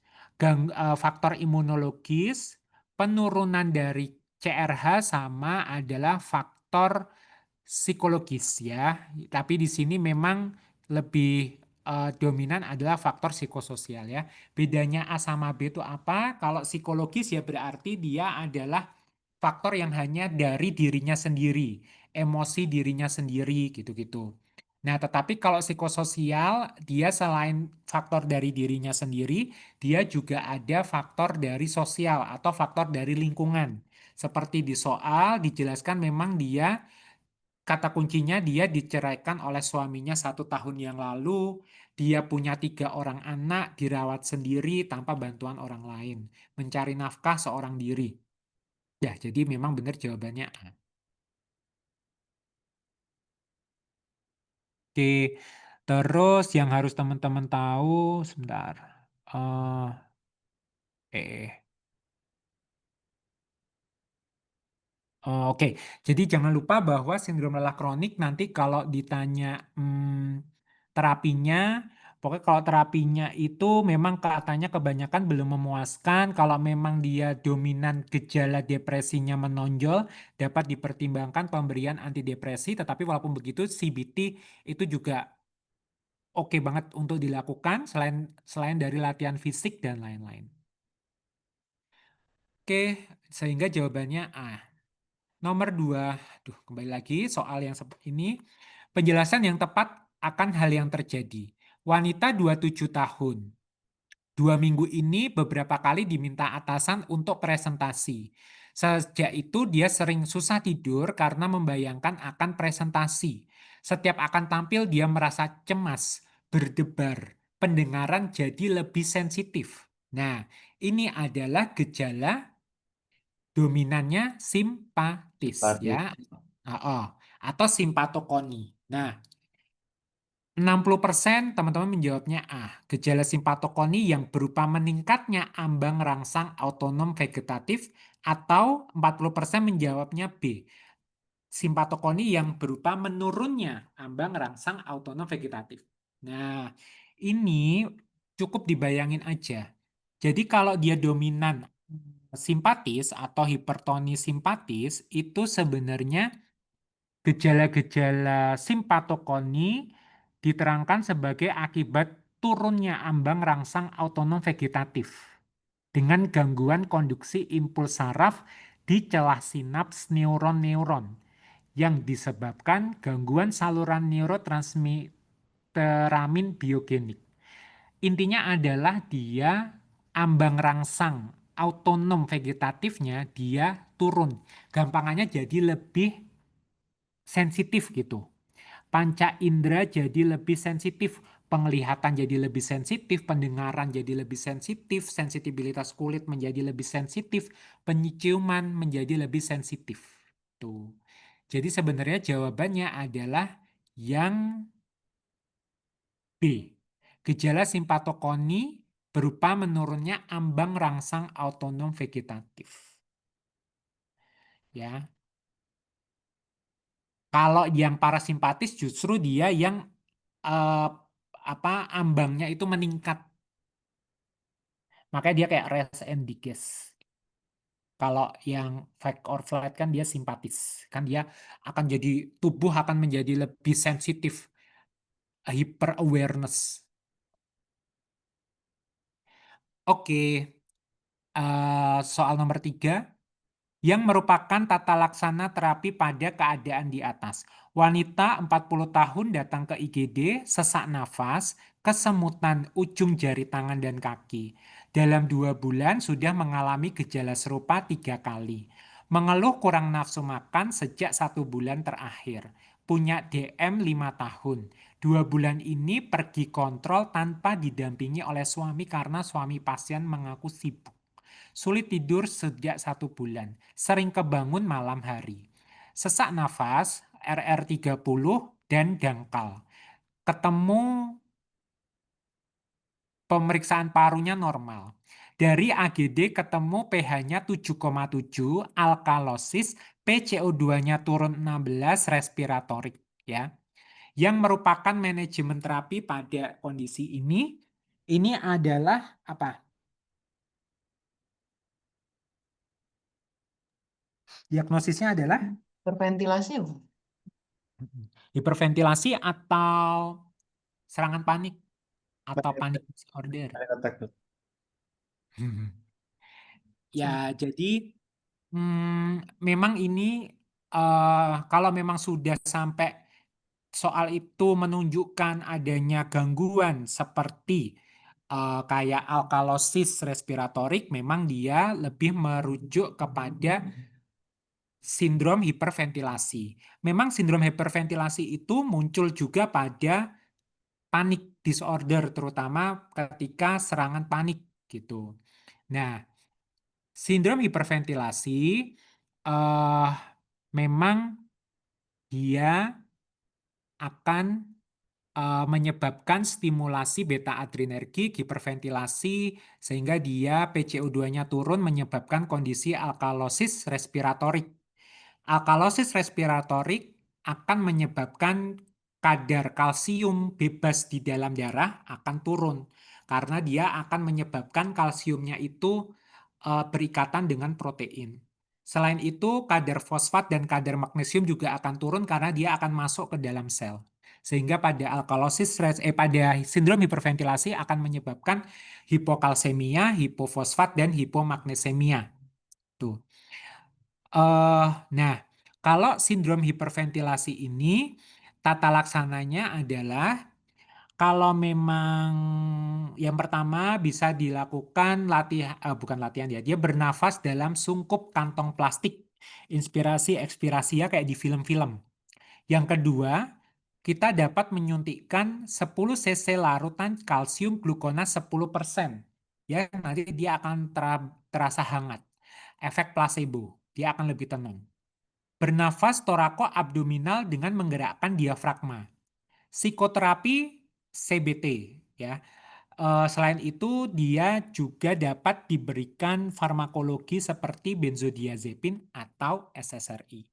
faktor imunologis, penurunan dari CRH, sama adalah faktor psikologis ya. Tapi di sini memang lebih dominan adalah faktor psikososial ya. Bedanya A sama B itu apa? Kalau psikologis ya berarti dia adalah faktor yang hanya dari dirinya sendiri, emosi dirinya sendiri gitu-gitu. Nah, tetapi kalau psikososial, dia selain faktor dari dirinya sendiri, dia juga ada faktor dari sosial atau faktor dari lingkungan. Seperti di soal dijelaskan memang dia, kata kuncinya dia diceraikan oleh suaminya 1 tahun yang lalu. Dia punya 3 orang anak, dirawat sendiri tanpa bantuan orang lain. Mencari nafkah seorang diri. Ya, jadi memang benar jawabannya A. Oke, terus yang harus teman-teman tahu, sebentar. Eh, eh. Oke, jadi jangan lupa bahwa sindrom lelah kronik nanti kalau ditanya terapinya, pokoknya kalau terapinya itu memang katanya kebanyakan belum memuaskan. Kalau memang dia dominan gejala depresinya menonjol, dapat dipertimbangkan pemberian antidepresi. Tetapi walaupun begitu, CBT itu juga oke banget untuk dilakukan selain dari latihan fisik dan lain-lain. Oke, sehingga jawabannya A. Nomor 2, kembali lagi soal yang seperti ini. Penjelasan yang tepat akan hal yang terjadi. Wanita 27 tahun. 2 minggu ini beberapa kali diminta atasan untuk presentasi. Sejak itu dia sering susah tidur karena membayangkan akan presentasi. Setiap akan tampil dia merasa cemas, berdebar, pendengaran jadi lebih sensitif. Nah, ini adalah gejala dominannya simpatis Simpatis. ya. Atau simpatokoni. Nah, 60% teman-teman menjawabnya A. Gejala simpatokoni yang berupa meningkatnya ambang rangsang autonom vegetatif, atau 40% menjawabnya B. Simpatokoni yang berupa menurunnya ambang rangsang autonom vegetatif. Nah, ini cukup dibayangin aja. Jadi kalau dia dominan simpatis atau hipertoni simpatis, itu sebenarnya gejala-gejala simpatokoni diterangkan sebagai akibat turunnya ambang rangsang autonom vegetatif dengan gangguan konduksi impuls saraf di celah sinaps neuron-neuron yang disebabkan gangguan saluran neurotransmiteramin biogenik. Intinya adalah dia ambang rangsang autonom vegetatifnya dia turun. Gampangannya jadi lebih sensitif gitu. Panca indera jadi lebih sensitif, penglihatan jadi lebih sensitif, pendengaran jadi lebih sensitif, sensitivitas kulit menjadi lebih sensitif, penciuman menjadi lebih sensitif. Tuh. Jadi sebenarnya jawabannya adalah yang B. Gejala simpatokoni berupa menurunnya ambang rangsang autonom vegetatif. Ya. Kalau yang parasimpatis justru dia yang ambangnya itu meningkat. Makanya dia kayak rest and digest. Kalau yang fight or flight kan dia simpatis. Kan dia akan jadi, tubuh akan menjadi lebih sensitif. Hyper awareness. Oke. Soal nomor 3. Yang merupakan tata laksana terapi pada keadaan di atas. Wanita 40 tahun datang ke IGD, sesak nafas, kesemutan ujung jari tangan dan kaki. Dalam 2 bulan sudah mengalami gejala serupa 3 kali. Mengeluh kurang nafsu makan sejak 1 bulan terakhir. Punya DM 5 tahun. 2 bulan ini pergi kontrol tanpa didampingi oleh suami karena suami pasien mengaku sibuk. Sulit tidur sejak 1 bulan, sering kebangun malam hari. Sesak nafas, RR30, dan dangkal. Ketemu pemeriksaan parunya normal. Dari AGD ketemu pH-nya 7,7, alkalosis, PCO2-nya turun 16, respiratorik. Ya. Yang merupakan manajemen terapi pada kondisi ini adalah apa? Diagnosisnya adalah Hiperventilasi, Bu. hiperventilasi atau serangan panik atau panik disorder. Ya, jadi memang ini kalau memang sudah sampai soal itu menunjukkan adanya gangguan seperti kayak alkalosis respiratorik, memang dia lebih merujuk kepada sindrom hiperventilasi. Memang sindrom hiperventilasi itu muncul juga pada panik disorder, terutama ketika serangan panik gitu. Nah, sindrom hiperventilasi memang dia akan menyebabkan stimulasi beta adrenergik, hiperventilasi, sehingga dia PCO2-nya turun menyebabkan kondisi alkalosis respiratorik. Alkalosis respiratorik akan menyebabkan kadar kalsium bebas di dalam darah akan turun karena dia akan menyebabkan kalsiumnya itu berikatan dengan protein. Selain itu, kadar fosfat dan kadar magnesium juga akan turun karena dia akan masuk ke dalam sel. Sehingga pada pada sindrom hiperventilasi akan menyebabkan hipokalsemia, hipofosfat, dan hipomagnesemia. Tuh. Nah, kalau sindrom hiperventilasi ini, tata laksananya adalah kalau memang yang pertama bisa dilakukan bukan latihan ya, dia bernafas dalam sungkup kantong plastik, inspirasi ekspirasi ya kayak di film-film. Yang kedua, kita dapat menyuntikkan 10 cc larutan kalsium glukonas 10%. Ya, nanti dia akan terasa hangat. Efek placebo, dia akan lebih tenang. Bernafas torako-abdominal dengan menggerakkan diafragma. Psikoterapi CBT ya. Selain itu dia juga dapat diberikan farmakologi seperti benzodiazepin atau SSRI.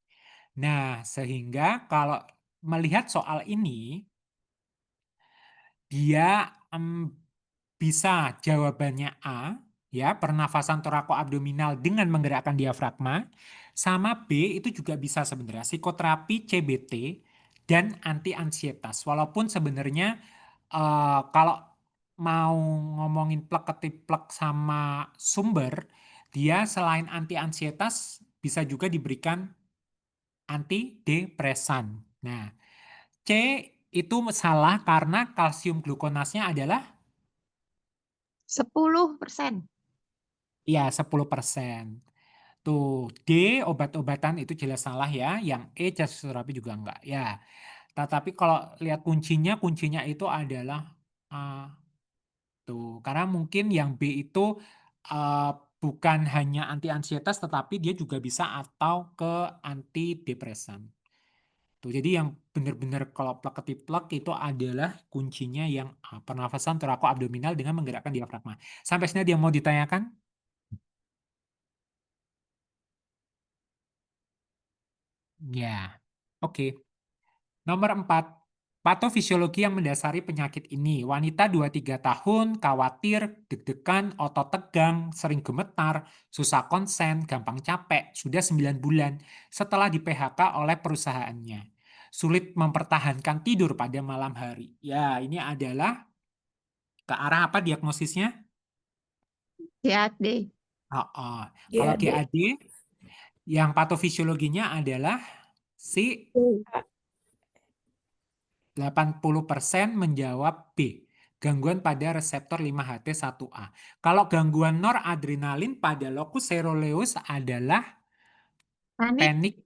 Nah, sehingga kalau melihat soal ini dia bisa jawabannya A ya, pernafasan torako-abdominal dengan menggerakkan diafragma, sama B itu juga bisa sebenarnya psikoterapi CBT dan anti-ansietas. Walaupun sebenarnya kalau mau ngomongin plek-ketiplek sama sumber, dia selain anti-ansietas bisa juga diberikan antidepresan. Nah, C itu salah karena kalsium glukonasnya adalah 10%. ya 10%. Tuh, D obat-obatan itu jelas salah ya, yang E jas terapi juga enggak. Ya, tetapi kalau lihat kuncinya itu adalah tuh, karena mungkin yang B itu uh, bukan hanya anti ansietas tetapi dia juga bisa atau ke antidepresan. Tuh, jadi yang benar-benar kalau plek ketiplek itu adalah kuncinya yang pernafasan torako-abdominal dengan menggerakkan diafragma. Sampai sini dia mau ditanyakan? Ya, oke. Nomor 4, patofisiologi yang mendasari penyakit ini. Wanita 23 tahun, khawatir, deg-degan, otot tegang, sering gemetar, susah konsen, gampang capek, sudah 9 bulan setelah di PHK oleh perusahaannya. Sulit mempertahankan tidur pada malam hari. Ya, ini adalah ke arah apa diagnosisnya? GAD. Oh. Kalau GAD, yang patofisiologinya adalah si 80% menjawab B. Gangguan pada reseptor 5-HT1A. Kalau gangguan noradrenalin pada locus coeruleus adalah Panik.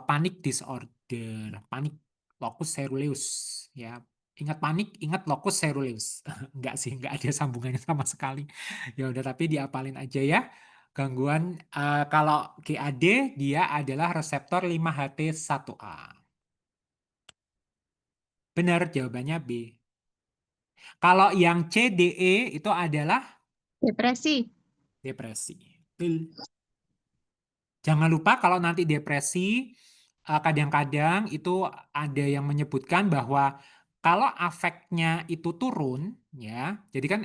panik disorder, panik locus coeruleus ya. Ingat panik, ingat locus coeruleus. Enggak sih, enggak ada sambungannya sama sekali. Ya udah, tapi diapalin aja ya. Gangguan kalau GAD dia adalah reseptor 5-HT1A. Benar, jawabannya B. Kalau yang CDE itu adalah Depresi. depresi. Jangan lupa kalau nanti depresi, kadang-kadang itu ada yang menyebutkan bahwa kalau afeknya itu turun, ya, jadi kan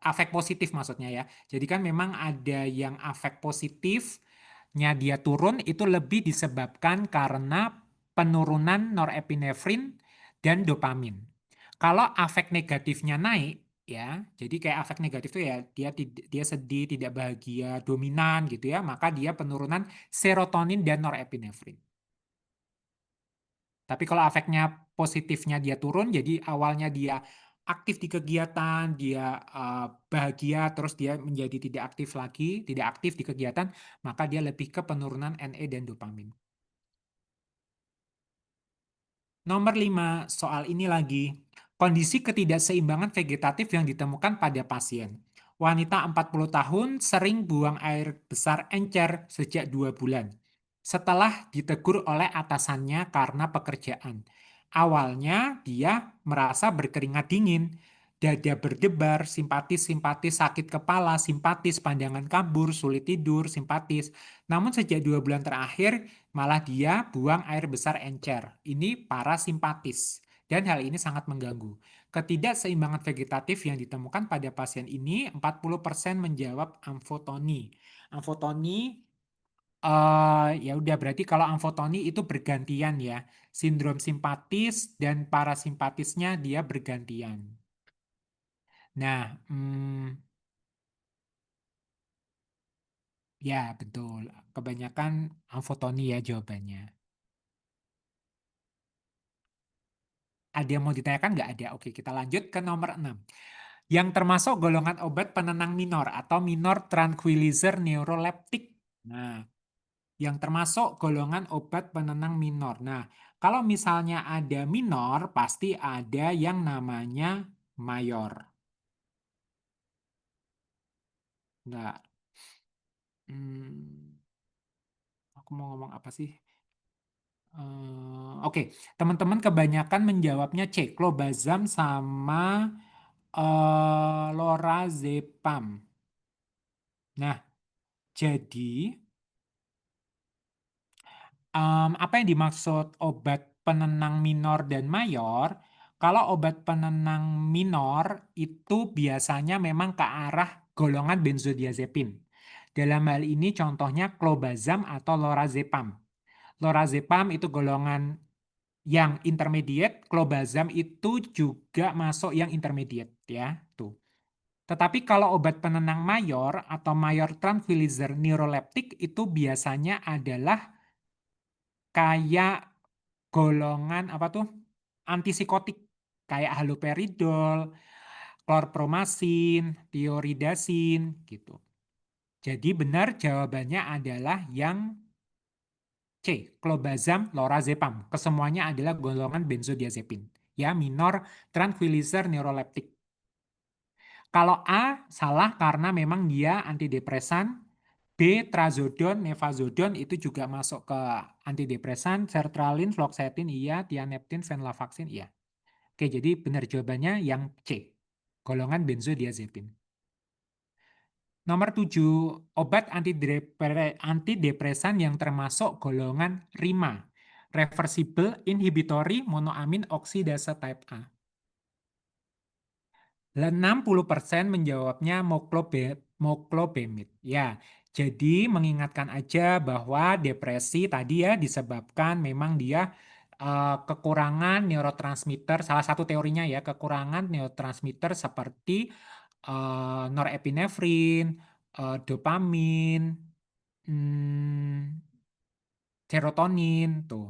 afek positif maksudnya ya. Jadi kan memang ada yang afek positifnya dia turun itu lebih disebabkan karena penurunan norepinefrin dan dopamin. Kalau afek negatifnya naik, ya, jadi kayak afek negatif itu ya dia sedih, tidak bahagia, dominan gitu ya, maka dia penurunan serotonin dan norepinefrin. Tapi kalau afeknya positifnya dia turun, jadi awalnya dia aktif di kegiatan, dia bahagia, terus dia menjadi tidak aktif di kegiatan, maka dia lebih ke penurunan NE dan dopamin. Nomor 5, soal ini lagi. Kondisi ketidakseimbangan vegetatif yang ditemukan pada pasien. Wanita 40 tahun sering buang air besar encer sejak 2 bulan. Setelah ditegur oleh atasannya karena pekerjaan. Awalnya dia merasa berkeringat dingin, dada berdebar, simpatis-simpatis, sakit kepala, simpatis, pandangan kabur, sulit tidur, simpatis. Namun sejak 2 bulan terakhir, malah dia buang air besar encer. Ini parasimpatis. Dan hal ini sangat mengganggu. Ketidakseimbangan vegetatif yang ditemukan pada pasien ini 40% menjawab amfotoni. Amfotoni ya udah berarti kalau amfotoni itu bergantian ya. Sindrom simpatis dan parasimpatisnya dia bergantian. Nah, ya betul. Kebanyakan amfotoni ya jawabannya. Ada yang mau ditanyakan nggak ada? Oke, kita lanjut ke nomor 6. Yang termasuk golongan obat penenang minor atau minor tranquilizer neuroleptik. Nah, yang termasuk golongan obat penenang minor. Nah, kalau misalnya ada minor, pasti ada yang namanya mayor. Enggak. Aku mau ngomong apa sih? Oke, teman-teman kebanyakan menjawabnya C, clobazam sama lorazepam. Nah, jadi apa yang dimaksud obat penenang minor dan mayor? Kalau obat penenang minor itu biasanya memang ke arah golongan benzodiazepin. Dalam hal ini contohnya clobazam atau lorazepam. Lorazepam itu golongan yang intermediate, clobazam itu juga masuk yang intermediate ya, tuh. Tetapi kalau obat penenang mayor atau mayor tranquilizer neuroleptik itu biasanya adalah kayak golongan apa tuh? Antipsikotik kayak haloperidol, klorpromazin, tioridasin gitu. Jadi benar jawabannya adalah yang C, clobazam, lorazepam. Kesemuanya adalah golongan benzodiazepin. Ya, minor tranquilizer neuroleptik. Kalau A salah karena memang dia antidepresan. B, trazodon, nefazodon itu juga masuk ke antidepresan. Sertralin, fluoxetine iya, tianeptin, venlafaxine iya. Oke, jadi benar jawabannya yang C. Golongan benzodiazepin. Nomor 7, obat antidepresan yang termasuk golongan RIMA. Reversible Inhibitory Monoamin Oksidase Type A. 60% menjawabnya moclobemid. Ya, jadi mengingatkan aja bahwa depresi tadi ya disebabkan memang dia kekurangan neurotransmitter. Salah satu teorinya ya, kekurangan neurotransmitter seperti norepinefrin, dopamin, serotonin tuh.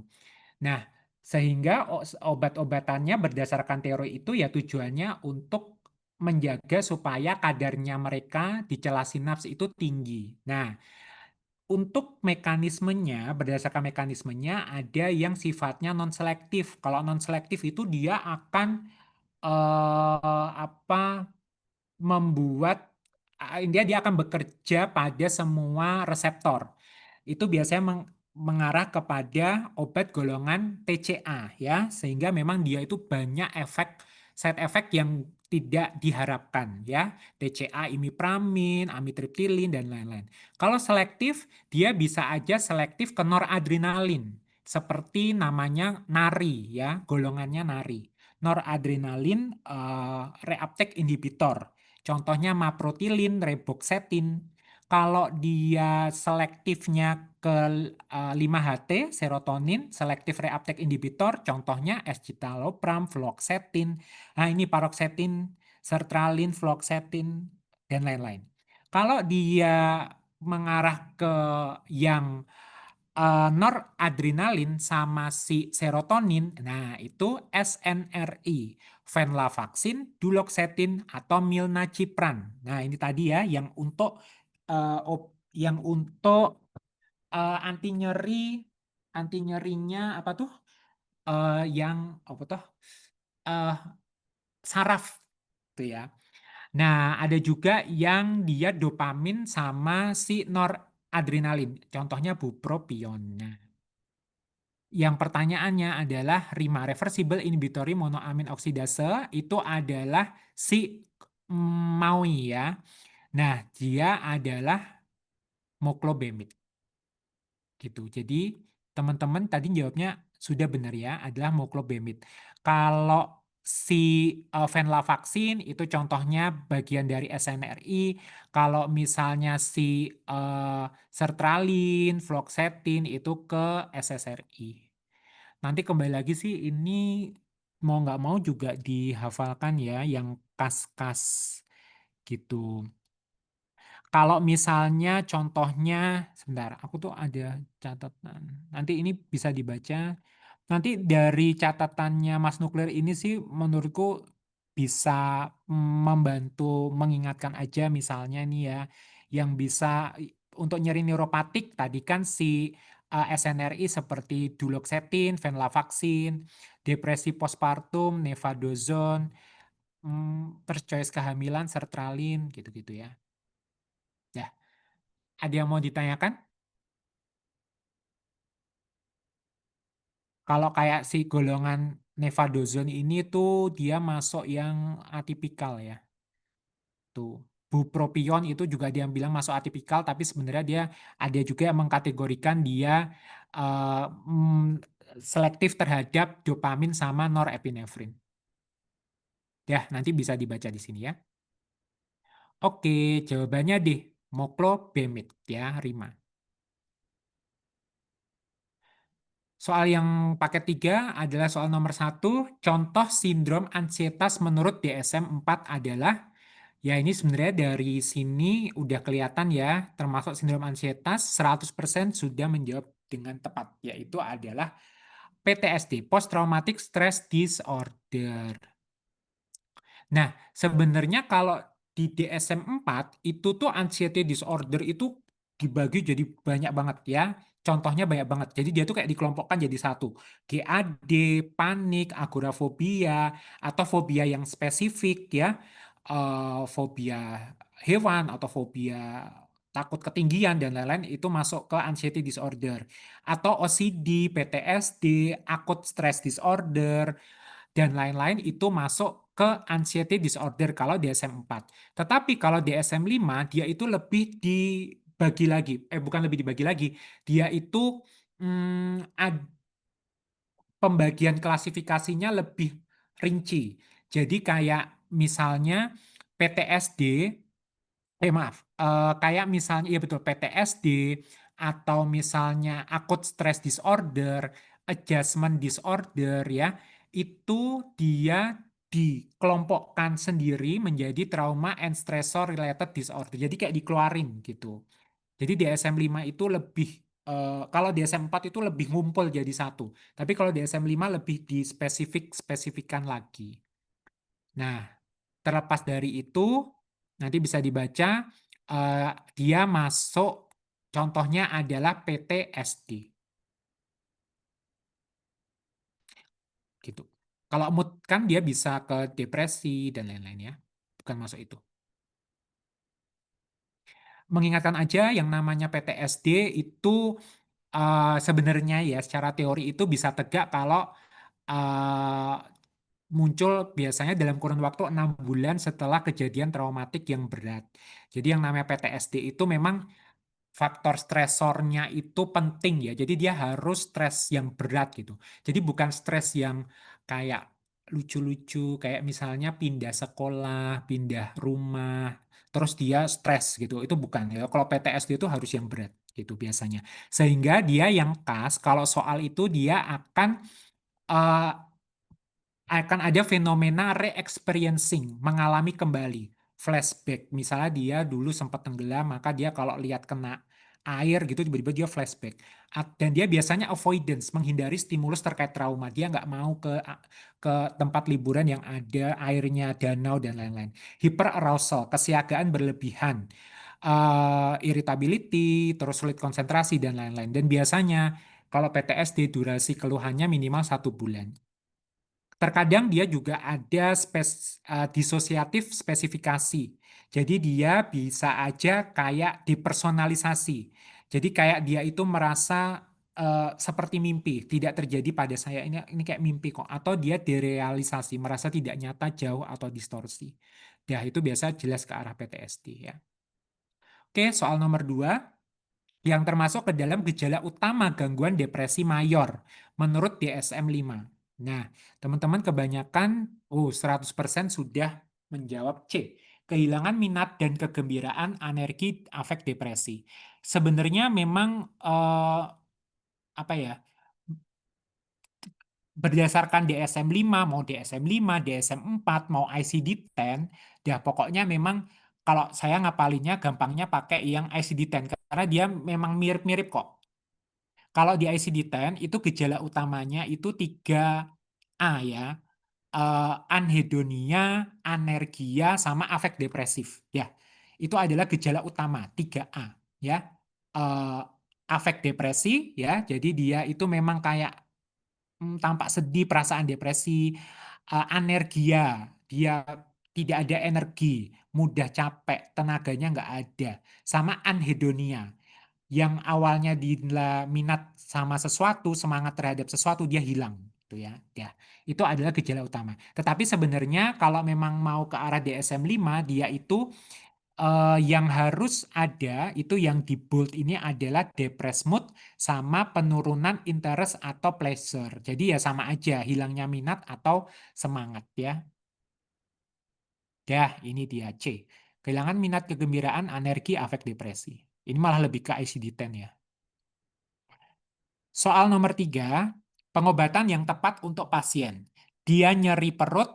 Nah, sehingga obat-obatannya berdasarkan teori itu ya tujuannya untuk menjaga supaya kadarnya mereka di celah sinaps itu tinggi. Nah, untuk mekanismenya, berdasarkan mekanismenya ada yang sifatnya non-selektif. Kalau non-selektif itu dia akan membuat dia akan bekerja pada semua reseptor. Itu biasanya mengarah kepada obat golongan TCA ya, sehingga memang dia itu banyak side effect yang tidak diharapkan ya. TCA, imipramin, amitriptilin dan lain-lain. Kalau selektif, dia bisa aja selektif ke noradrenalin seperti namanya NARI ya, golongannya NARI. Noradrenalin reuptake inhibitor. Contohnya maprotilin, reboxetin. Kalau dia selektifnya ke 5-HT, serotonin, selektif reuptake inhibitor, contohnya escitalopram, fluoxetine. Nah, ini paroxetine, sertralin, fluoxetine, dan lain-lain. Kalau dia mengarah ke yang noradrenalin sama si serotonin, nah itu SNRI, venlafaxine, duloxetine atau milnacipran. Nah ini tadi ya yang untuk anti nyerinya apa tuh? Yang apa tuh? Saraf tuh ya. Nah ada juga yang dia dopamin sama si noradrenalin. Contohnya bupropion. Nah, yang pertanyaannya adalah RIMA, reversible inhibitory monoamin oksidase, itu adalah si MAOI ya. Nah, dia adalah moclobemid. Gitu. Jadi teman-teman tadi jawabnya sudah benar ya, adalah moclobemid. Kalau si venlafaxine itu contohnya bagian dari SNRI. Kalau misalnya si sertralin, fluoxetine itu ke SSRI. Nanti kembali lagi sih ini mau nggak mau juga dihafalkan ya yang kas-kas gitu. Kalau misalnya contohnya, sebentar, aku tuh ada catatan. Nanti ini bisa dibaca. Nanti dari catatannya Mas Nuklir ini sih menurutku bisa membantu mengingatkan aja misalnya nih ya, yang bisa untuk nyeri neuropatik tadi kan si SNRI seperti duloxetine, venlafaxine, depresi postpartum, nevadozone, first choice kehamilan, sertralin, gitu-gitu ya. Ya, ada yang mau ditanyakan? Kalau kayak si golongan nevadozone ini tuh dia masuk yang atipikal ya. Tuh. Bupropion itu juga dia bilang masuk atipikal, tapi sebenarnya dia ada juga yang mengkategorikan dia selektif terhadap dopamin sama norepinefrin. Ya, nanti bisa dibaca di sini ya. Oke, jawabannya deh moclobemid ya, Rima. Soal yang paket 3 adalah soal nomor 1. Contoh sindrom ansietas menurut DSM-4 adalah, ya ini sebenarnya dari sini udah kelihatan ya, termasuk sindrom ansietas 100% sudah menjawab dengan tepat, yaitu adalah PTSD, Post Traumatic Stress Disorder. Nah, sebenarnya kalau di DSM-4 itu tuh anxiety disorder itu dibagi jadi banyak banget ya. Contohnya banyak banget. Jadi dia tuh kayak dikelompokkan jadi satu. GAD, panik, agorafobia, atau fobia yang spesifik ya. Fobia hewan atau fobia takut ketinggian dan lain-lain itu masuk ke anxiety disorder. Atau OCD, PTSD, acute stress disorder, dan lain-lain itu masuk ke anxiety disorder kalau DSM-4. Tetapi kalau DSM-5 dia itu lebih dibagi lagi. Bukan lebih dibagi lagi. Dia itu pembagian klasifikasinya lebih rinci. Jadi kayak misalnya PTSD, maaf, kayak misalnya, ya betul, PTSD, atau misalnya acute stress disorder, adjustment disorder ya, itu dia dikelompokkan sendiri menjadi trauma and stressor related disorder. Jadi kayak dikeluarin gitu. Jadi DSM-5 itu lebih, kalau DSM-4 itu lebih ngumpul jadi satu. Tapi kalau DSM-5 lebih dispesifik-spesifikan lagi. Nah, terlepas dari itu, nanti bisa dibaca, dia masuk, contohnya adalah PTSD. Gitu. Kalau mood kan dia bisa ke depresi dan lain-lain ya. Bukan masuk itu. Mengingatkan aja yang namanya PTSD itu sebenarnya ya secara teori itu bisa tegak kalau muncul biasanya dalam kurun waktu 6 bulan setelah kejadian traumatik yang berat. Jadi yang namanya PTSD itu memang faktor stresornya itu penting ya. Jadi dia harus stres yang berat gitu. Jadi bukan stres yang kayak lucu-lucu, kayak misalnya pindah sekolah, pindah rumah, terus dia stres gitu. Itu bukan ya. Kalau PTSD itu harus yang berat gitu biasanya. Sehingga dia yang khas kalau soal itu dia uh, akan ada fenomena re-experiencing, mengalami kembali, flashback. Misalnya dia dulu sempat tenggelam, maka dia kalau lihat kena air gitu, tiba-tiba dia flashback. Dan dia biasanya avoidance, menghindari stimulus terkait trauma. Dia nggak mau ke tempat liburan yang ada airnya, danau, dan lain-lain. Hyperarousal, kesiagaan berlebihan, irritability, terus sulit konsentrasi, dan lain-lain. Dan biasanya kalau PTSD durasi keluhannya minimal 1 bulan. Terkadang dia juga ada disosiatif spesifikasi. Jadi dia bisa aja kayak dipersonalisasi. Jadi kayak dia itu merasa seperti mimpi, tidak terjadi pada saya, ini kayak mimpi kok. Atau dia derealisasi, merasa tidak nyata, jauh, atau distorsi. Ya, itu biasa jelas ke arah PTSD ya. Oke, soal nomor 2. yang termasuk ke dalam gejala utama gangguan depresi mayor menurut DSM-5. Nah, teman-teman kebanyakan 100% sudah menjawab C. Kehilangan minat dan kegembiraan, anergi, afek depresi. Sebenarnya memang apa ya? Berdasarkan DSM-5, mau DSM-5, DSM-4, mau ICD-10, ya pokoknya memang kalau saya ngapalinnya gampangnya pakai yang ICD-10 karena dia memang mirip-mirip kok. Kalau di ICD-10 itu gejala utamanya itu 3A ya. Anhedonia, anergia, sama afek depresif. Ya, itu adalah gejala utama 3A ya. Afek depresi ya, jadi dia itu memang kayak tampak sedih, perasaan depresi, anergia, dia tidak ada energi, mudah capek, tenaganya nggak ada. Sama anhedonia, yang awalnya dia minat sama sesuatu, semangat terhadap sesuatu, dia hilang. Gitu ya. Ya, itu adalah gejala utama. Tetapi sebenarnya kalau memang mau ke arah DSM-5, dia itu yang harus ada itu yang di bold ini adalah depressed mood sama penurunan interest atau pleasure. Jadi ya sama aja, hilangnya minat atau semangat ya. Dah, ini dia C. Kehilangan minat, kegembiraan, anergi, afek depresi. Ini malah lebih ke ICD-10 ya. Soal nomor 3, pengobatan yang tepat untuk pasien. Dia nyeri perut,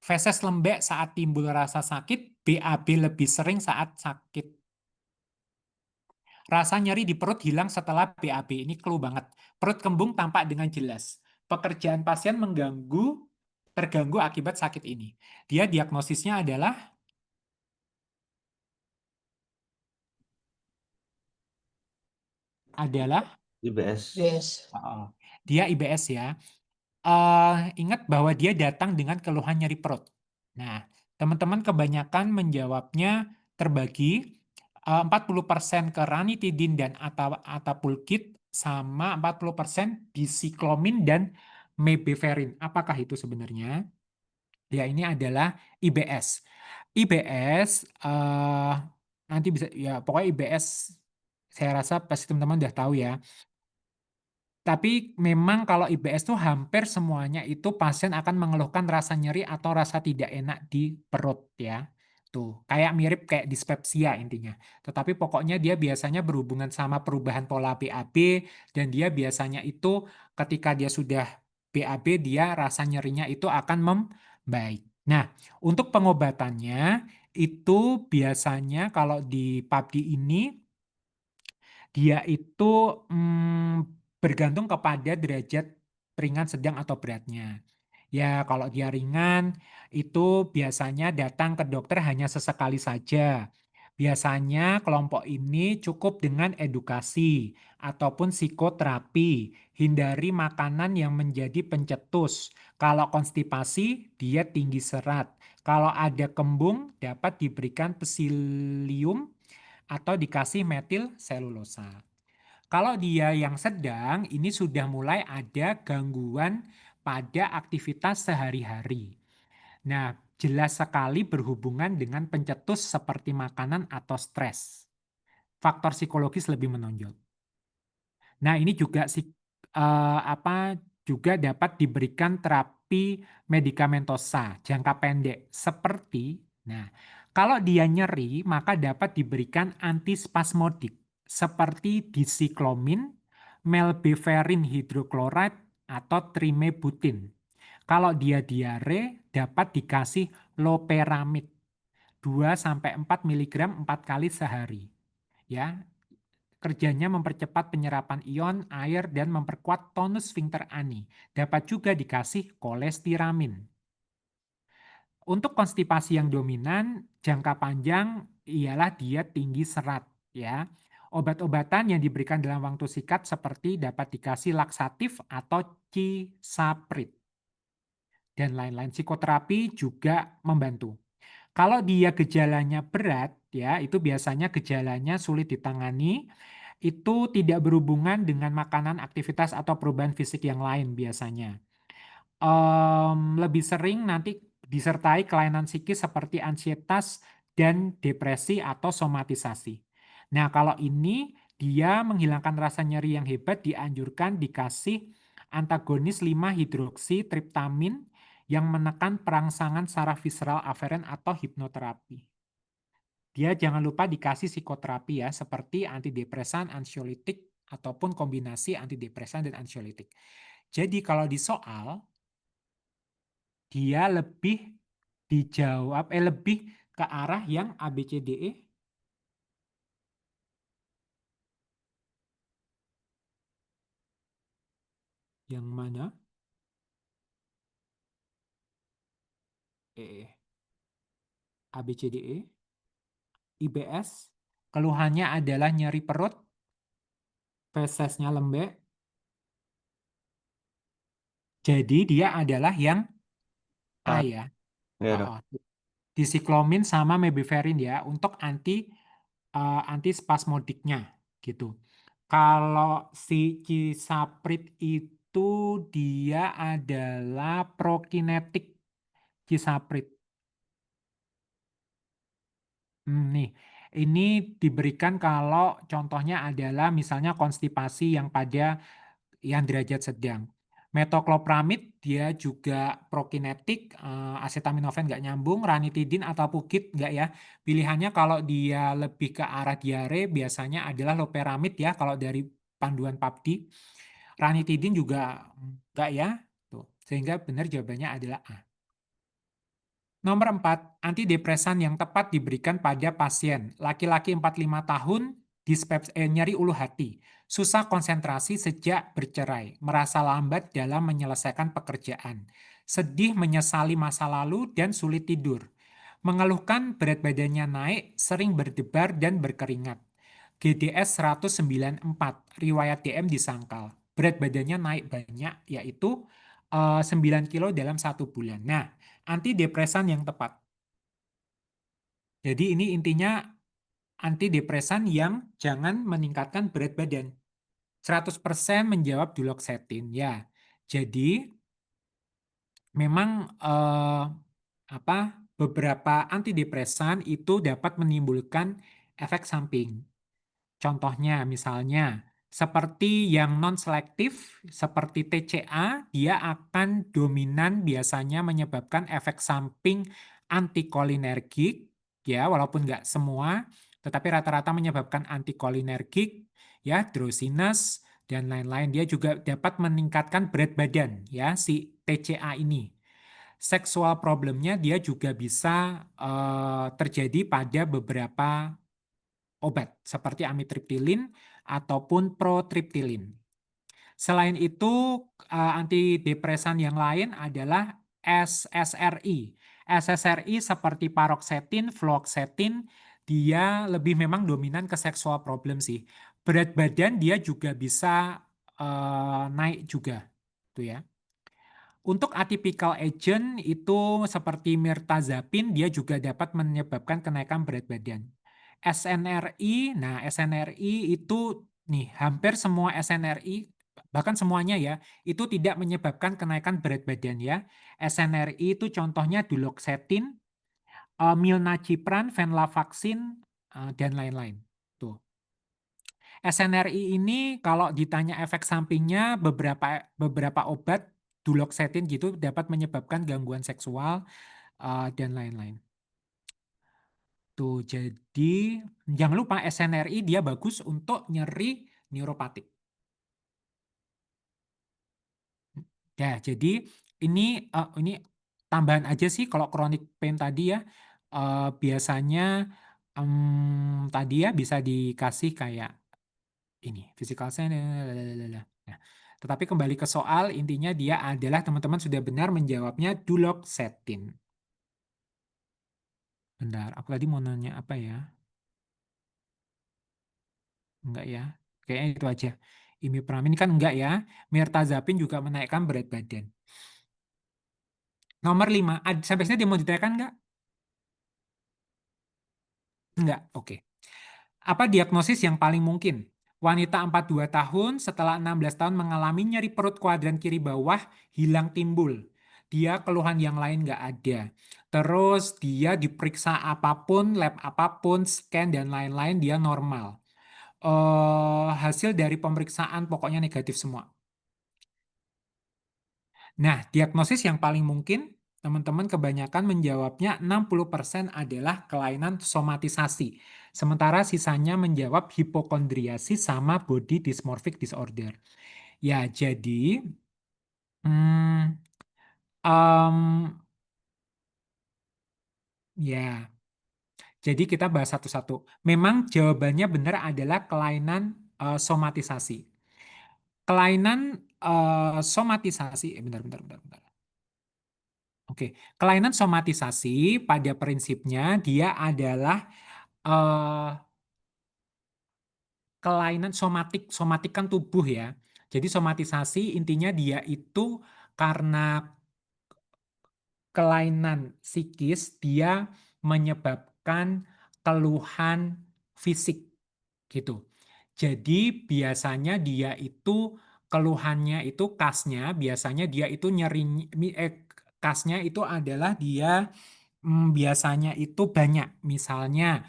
feses lembek saat timbul rasa sakit, BAB lebih sering saat sakit. Rasa nyeri di perut hilang setelah BAB. Ini clue banget. Perut kembung tampak dengan jelas. Pekerjaan pasien terganggu akibat sakit ini. Dia diagnosisnya adalah IBS. Yes. Dia IBS ya. Ingat bahwa dia datang dengan keluhan nyeri perut. Nah, teman-teman kebanyakan menjawabnya terbagi 40% ke ranitidin dan atapulkit sama 40% disiklomin dan mebeverin. Apakah itu sebenarnya? Ya, ini adalah IBS. IBS nanti bisa ya pokoknya IBS saya rasa pasti teman-teman udah tahu ya. Tapi memang kalau IBS tuh hampir semuanya itu pasien akan mengeluhkan rasa nyeri atau rasa tidak enak di perut ya. Tuh, kayak mirip kayak dispepsia intinya. Tetapi pokoknya dia biasanya berhubungan sama perubahan pola BAB dan dia biasanya itu ketika dia sudah BAB dia rasa nyerinya itu akan membaik. Nah, untuk pengobatannya itu biasanya kalau di PABD ini dia itu bergantung kepada derajat ringan, sedang, atau beratnya. Ya, kalau dia ringan, itu biasanya datang ke dokter hanya sesekali saja. Biasanya kelompok ini cukup dengan edukasi ataupun psikoterapi. Hindari makanan yang menjadi pencetus. Kalau konstipasi, dia tinggi serat. Kalau ada kembung, dapat diberikan psilium atau dikasih metil selulosa. Kalau dia yang sedang, ini sudah mulai ada gangguan pada aktivitas sehari-hari. Nah, jelas sekali berhubungan dengan pencetus seperti makanan atau stres. Faktor psikologis lebih menonjol. Nah, ini juga juga dapat diberikan terapi medikamentosa jangka pendek seperti kalau dia nyeri maka dapat diberikan antispasmodik seperti disiklomin, melbeverin hidroklorid atau trimebutin. Kalau dia diare dapat dikasih loperamid 2-4 mg 4 kali sehari. Ya, kerjanya mempercepat penyerapan ion, air, dan memperkuat tonus sphincter ani. Dapat juga dikasih kolestiramin. Untuk konstipasi yang dominan, jangka panjang ialah dia tinggi serat. Ya. Obat-obatan yang diberikan dalam waktu singkat seperti dapat dikasih laksatif atau cisaprit. Dan lain-lain. Psikoterapi juga membantu. Kalau dia gejalanya berat, ya itu biasanya gejalanya sulit ditangani, itu tidak berhubungan dengan makanan, aktivitas, atau perubahan fisik yang lain biasanya. Lebih sering nanti disertai kelainan psikis seperti ansietas dan depresi atau somatisasi. Nah, kalau ini Dia menghilangkan rasa nyeri yang hebat, dianjurkan dikasih antagonis 5-hidroksitriptamin yang menekan perangsangan saraf visceral aferen atau hipnoterapi. Dia jangan lupa dikasih psikoterapi ya, seperti antidepresan, ansiolitik, ataupun kombinasi antidepresan dan ansiolitik. Jadi kalau di soal, dia lebih dijawab, lebih ke arah yang ABCDE. Yang mana? ABCDE. IBS. Keluhannya adalah nyeri perut. Fesesnya lembek. Jadi dia adalah yang A ya. Ya, Dok. Disiklomin sama mebiverin ya untuk antispasmodiknya gitu. Kalau si Cisaprit itu dia adalah prokinetik Cisaprit. Nih, ini diberikan kalau contohnya adalah misalnya konstipasi yang pada yang derajat sedang. Metoclopramid dia juga prokinetik, acetaminophen nggak nyambung, ranitidin atau pugid nggak ya. Pilihannya kalau dia lebih ke arah diare biasanya adalah loperamid ya kalau dari panduan PABDI. Ranitidin juga nggak ya. Tuh. Sehingga benar jawabannya adalah A. Nomor 4, antidepresan yang tepat diberikan pada pasien. Laki-laki 45 tahun, nyeri ulu hati, susah konsentrasi sejak bercerai, merasa lambat dalam menyelesaikan pekerjaan, sedih menyesali masa lalu dan sulit tidur, mengeluhkan berat badannya naik, sering berdebar dan berkeringat. GDS 194, riwayat DM disangkal. Berat badannya naik banyak, yaitu 9 kilo dalam 1 bulan. Nah, antidepresan yang tepat. Jadi ini intinya antidepresan yang jangan meningkatkan berat badan. 100% menjawab duloxetin ya. Jadi memang beberapa antidepresan itu dapat menimbulkan efek samping. Contohnya misalnya seperti yang non-selektif, seperti TCA, dia akan dominan biasanya menyebabkan efek samping antikolinergik, ya walaupun nggak semua, tetapi rata-rata menyebabkan antikolinergik, ya drowsiness, dan lain-lain. Dia juga dapat meningkatkan berat badan, ya si TCA ini. Seksual problemnya dia juga bisa terjadi pada beberapa obat seperti amitriptilin ataupun protriptilin. Selain itu, antidepresan yang lain adalah SSRI. SSRI seperti paroxetin, fluoxetine, dia lebih memang dominan ke seksual problem sih. Berat badan dia juga bisa naik juga, tuh ya. Untuk atypical agent itu seperti mirtazapin, dia juga dapat menyebabkan kenaikan berat badan. SNRI, nah SNRI itu nih hampir semua SNRI, bahkan semuanya ya, itu tidak menyebabkan kenaikan berat badan ya. SNRI itu contohnya duloxetin, milnacipran, venlafaxine, dan lain-lain. Tuh. SNRI ini kalau ditanya efek sampingnya beberapa obat duloxetin gitu dapat menyebabkan gangguan seksual dan lain-lain. Tuh, jadi jangan lupa SNRI dia bagus untuk nyeri neuropatik. Ya, jadi ini tambahan aja sih kalau chronic pain tadi ya biasanya tadi ya bisa dikasih kayak ini physical sign. Nah, tetapi kembali ke soal intinya dia adalah teman-teman sudah benar menjawabnya duloxetin. Bentar, aku tadi mau nanya apa ya? Enggak ya. Kayaknya itu aja. Imipramine kan enggak ya. Mirtazapin juga menaikkan berat badan. Nomor 5, sampai sini dia mau ditanyakan enggak? Enggak, oke. Apa diagnosis yang paling mungkin? Wanita 42 tahun setelah 16 tahun mengalami nyeri perut kuadran kiri bawah hilang timbul. Dia keluhan yang lain nggak ada. Terus dia diperiksa apapun, lab apapun, scan dan lain-lain dia normal. hasil dari pemeriksaan pokoknya negatif semua. Nah, diagnosis yang paling mungkin teman-teman kebanyakan menjawabnya 60% adalah kelainan somatisasi. Sementara sisanya menjawab hipokondriasis sama body dysmorphic disorder. Ya, jadi hmm, em, ya, jadi kita bahas satu-satu. Memang jawabannya benar adalah kelainan somatisasi. Kelainan somatisasi, bentar. Oke, kelainan somatisasi pada prinsipnya dia adalah eh, kelainan somatik. Somatik kan tubuh ya. Jadi somatisasi intinya dia itu karena kelainan psikis dia menyebabkan keluhan fisik gitu. Jadi biasanya dia itu keluhannya itu khasnya biasanya dia itu khasnya itu adalah dia biasanya itu banyak. Misalnya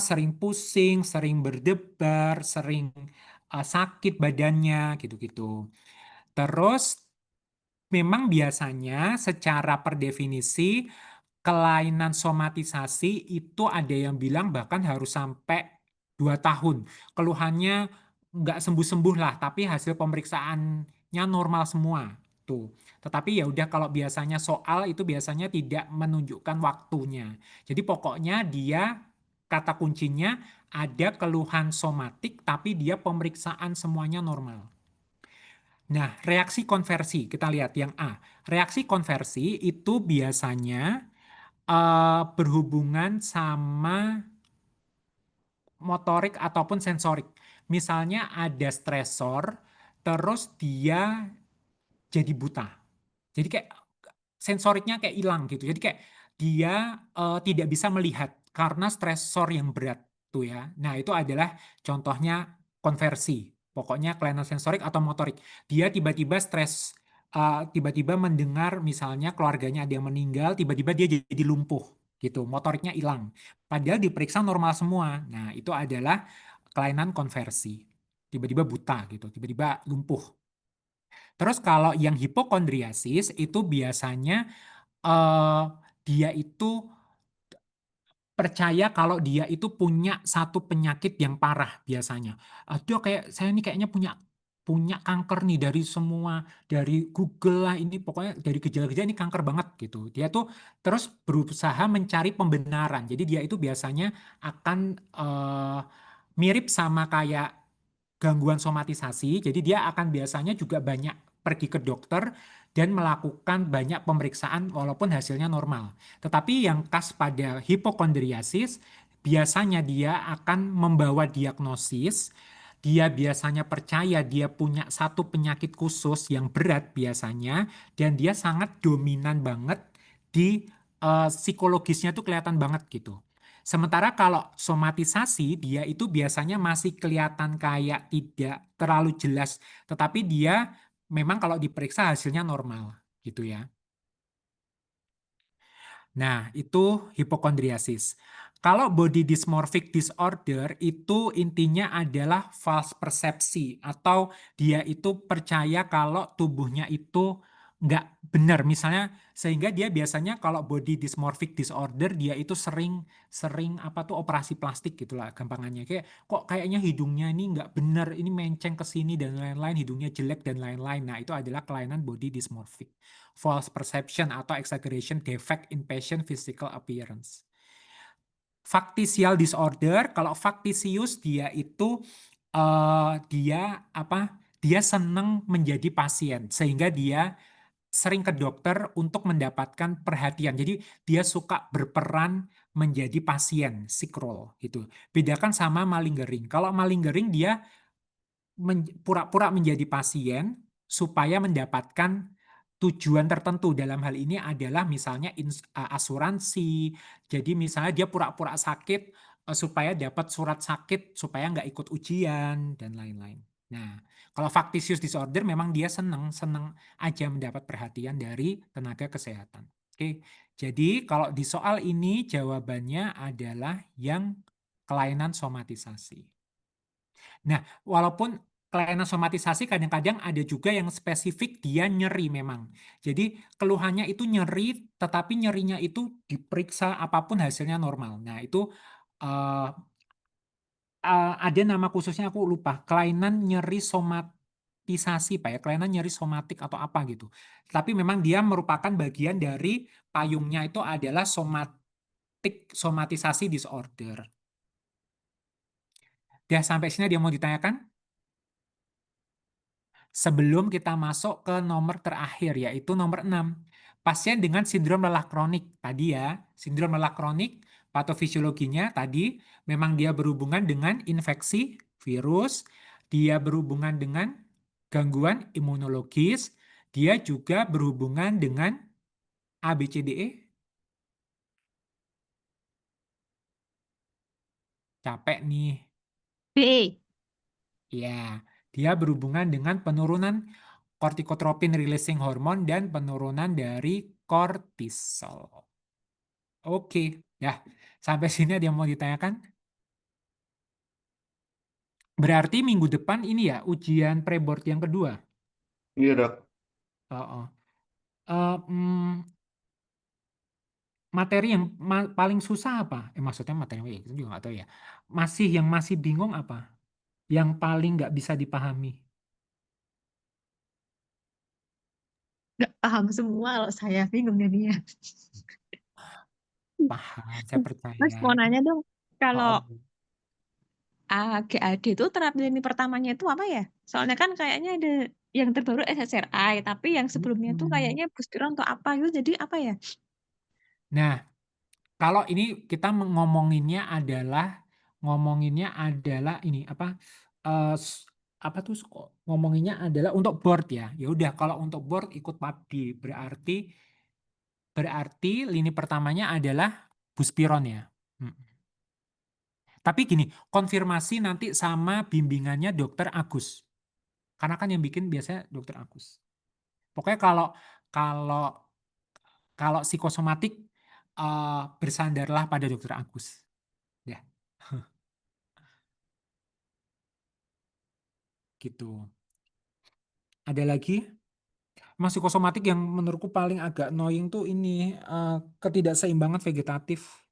sering pusing, sering berdebar, sering sakit badannya gitu-gitu. Terus memang biasanya secara per definisi kelainan somatisasi itu ada yang bilang bahkan harus sampai 2 tahun. Keluhannya nggak sembuh-sembuh lah, tapi hasil pemeriksaannya normal semua. Tuh. Tetapi ya udah kalau biasanya soal itu biasanya tidak menunjukkan waktunya. Jadi pokoknya dia kata kuncinya ada keluhan somatik tapi dia pemeriksaan semuanya normal. Nah, reaksi konversi kita lihat yang A. Reaksi konversi itu biasanya berhubungan sama motorik ataupun sensorik. Misalnya ada stresor, terus dia jadi buta. Jadi kayak sensoriknya kayak hilang gitu. Jadi kayak dia tidak bisa melihat karena stresor yang berat tuh ya. Nah, itu adalah contohnya konversi. Pokoknya kelainan sensorik atau motorik. Dia tiba-tiba stres, tiba-tiba mendengar misalnya keluarganya ada yang meninggal, tiba-tiba dia jadi lumpuh gitu. Motoriknya hilang. Padahal diperiksa normal semua. Nah, itu adalah kelainan konversi. Tiba-tiba buta gitu, tiba-tiba lumpuh. Terus kalau yang hipokondriasis itu biasanya eh, dia itu percaya kalau dia itu punya satu penyakit yang parah biasanya. Aduh kayak saya ini kayaknya punya punya kanker nih dari semua dari Google lah ini pokoknya dari gejala-gejala ini kanker banget gitu. Dia tuh terus berusaha mencari pembenaran. Jadi dia itu biasanya akan mirip sama kayak gangguan somatisasi. Jadi dia akan biasanya juga banyak pergi ke dokter dan melakukan banyak pemeriksaan walaupun hasilnya normal. Tetapi yang khas pada hipokondriasis, biasanya dia akan membawa diagnosis, dia biasanya percaya dia punya satu penyakit khusus yang berat biasanya, dan dia sangat dominan banget di psikologisnya tuh kelihatan banget gitu. Sementara kalau somatisasi, dia itu biasanya masih kelihatan kayak tidak terlalu jelas, tetapi dia memang kalau diperiksa hasilnya normal gitu ya. Nah, itu hipokondriasis. Kalau body dysmorphic disorder itu intinya adalah false persepsi atau dia itu percaya kalau tubuhnya itu nggak benar. Misalnya sehingga dia biasanya kalau body dysmorphic disorder dia itu sering sering apa tuh operasi plastik gitulah gampangannya. Kayak kok kayaknya hidungnya ini nggak benar, ini menceng ke sini dan lain-lain, hidungnya jelek dan lain-lain. Nah, itu adalah kelainan body dysmorphic. False perception atau exaggeration defect in patient physical appearance. Factitial disorder, kalau factitious dia itu dia apa? Dia senang menjadi pasien sehingga dia sering ke dokter untuk mendapatkan perhatian. Jadi dia suka berperan menjadi pasien, sick role gitu. Bedakan sama malingering. Kalau malingering dia pura-pura menjadi pasien supaya mendapatkan tujuan tertentu. Dalam hal ini adalah misalnya asuransi. Jadi misalnya dia pura-pura sakit supaya dapat surat sakit supaya nggak ikut ujian dan lain-lain. Nah, kalau factitious disorder memang dia senang aja mendapat perhatian dari tenaga kesehatan. Oke, jadi kalau di soal ini jawabannya adalah yang kelainan somatisasi. Nah, walaupun kelainan somatisasi kadang-kadang ada juga yang spesifik dia nyeri memang. Jadi keluhannya itu nyeri, tetapi nyerinya itu diperiksa apapun hasilnya normal. Nah, itu eh, ada nama khususnya aku lupa, kelainan nyeri somatisasi Pak ya, kelainan nyeri somatik atau apa gitu. Tapi memang dia merupakan bagian dari payungnya itu adalah somatisasi disorder. Dia sampai sini dia mau ditanyakan? Sebelum kita masuk ke nomor terakhir, yaitu nomor 6. Pasien dengan sindrom lelah kronik. Tadi ya, sindrom lelah kronik, patofisiologinya tadi memang dia berhubungan dengan infeksi virus, dia berhubungan dengan gangguan imunologis, dia juga berhubungan dengan ABCDE. Capek nih. B. Ya, dia berhubungan dengan penurunan kortikotropin releasing hormone dan penurunan dari kortisol. Oke, ya. Sampai sini ada yang mau ditanyakan? Berarti minggu depan ini ya ujian preboard yang kedua. Iya dok. Oh, oh. Materi yang paling susah apa? Maksudnya materi itu juga nggak tahu ya. Yang masih bingung apa? Yang paling nggak bisa dipahami? Nggak paham semua kalau saya bingung jadinya. Paham, saya Mas percaya. mau nanya dong, kalau Oh, AGAD itu terapi lini pertamanya itu apa ya? Soalnya kan kayaknya ada yang terbaru SSRI, tapi yang sebelumnya itu kayaknya buspiron atau apa gitu. Jadi apa ya? Nah, kalau ini kita ngomonginnya adalah ini apa? eh, s- apa tuh ngomonginnya adalah untuk board ya. Ya udah kalau untuk board ikut PABD berarti lini pertamanya adalah buspiron ya. Hmm. Tapi gini, konfirmasi nanti sama bimbingannya Dokter Agus. Karena kan yang bikin biasanya Dokter Agus. Pokoknya kalau kalau psikosomatik bersandarlah pada Dokter Agus. Ya, gitu. Ada lagi? Mas psikosomatik yang menurutku paling agak annoying tuh ini ketidakseimbangan vegetatif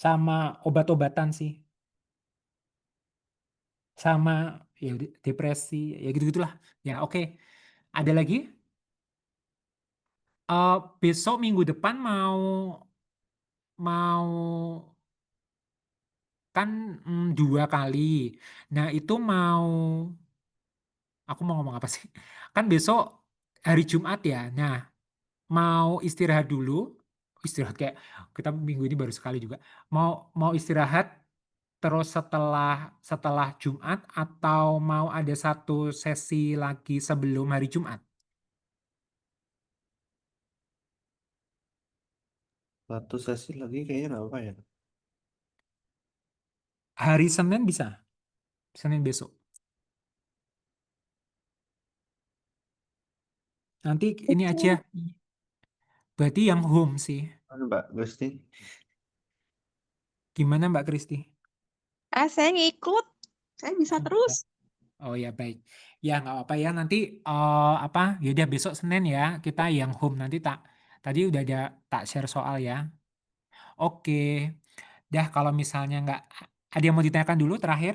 sama obat-obatan sih. Sama ya depresi, ya gitu-gitulah. Ya oke. Ada lagi? Besok minggu depan mau kan 2 kali. Nah, itu aku mau ngomong apa sih? Kan besok hari Jumat ya. Nah, mau istirahat dulu. Istirahat kayak kita minggu ini baru sekali juga. Mau mau istirahat terus setelah Jumat atau mau ada satu sesi lagi sebelum hari Jumat? Satu sesi lagi kayaknya nggak apa ya. Hari Senin bisa. Senin besok. Nanti ini aja. Berarti yang home sih. Anu, Mbak Gusti. Gimana Mbak Kristi? Saya ngikut, saya bisa terus. Oh ya baik. Ya nggak apa-apa ya. Nanti apa? Ya udah besok Senin ya. Kita yang home nanti tadi udah ada tak share soal ya. Oke. Dah kalau misalnya nggak ada yang mau ditanyakan dulu terakhir?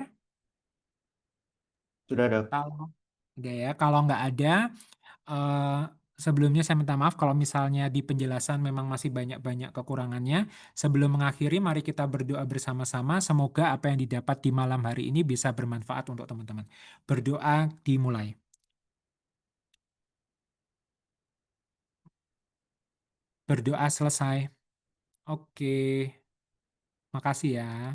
Sudah dok. Kalau udah ya. Kalau nggak ada, eh, sebelumnya saya minta maaf kalau misalnya di penjelasan memang masih banyak-banyak kekurangannya. Sebelum mengakhiri, mari kita berdoa bersama-sama. Semoga apa yang didapat di malam hari ini bisa bermanfaat untuk teman-teman. Berdoa dimulai. Berdoa selesai. Oke, makasih ya.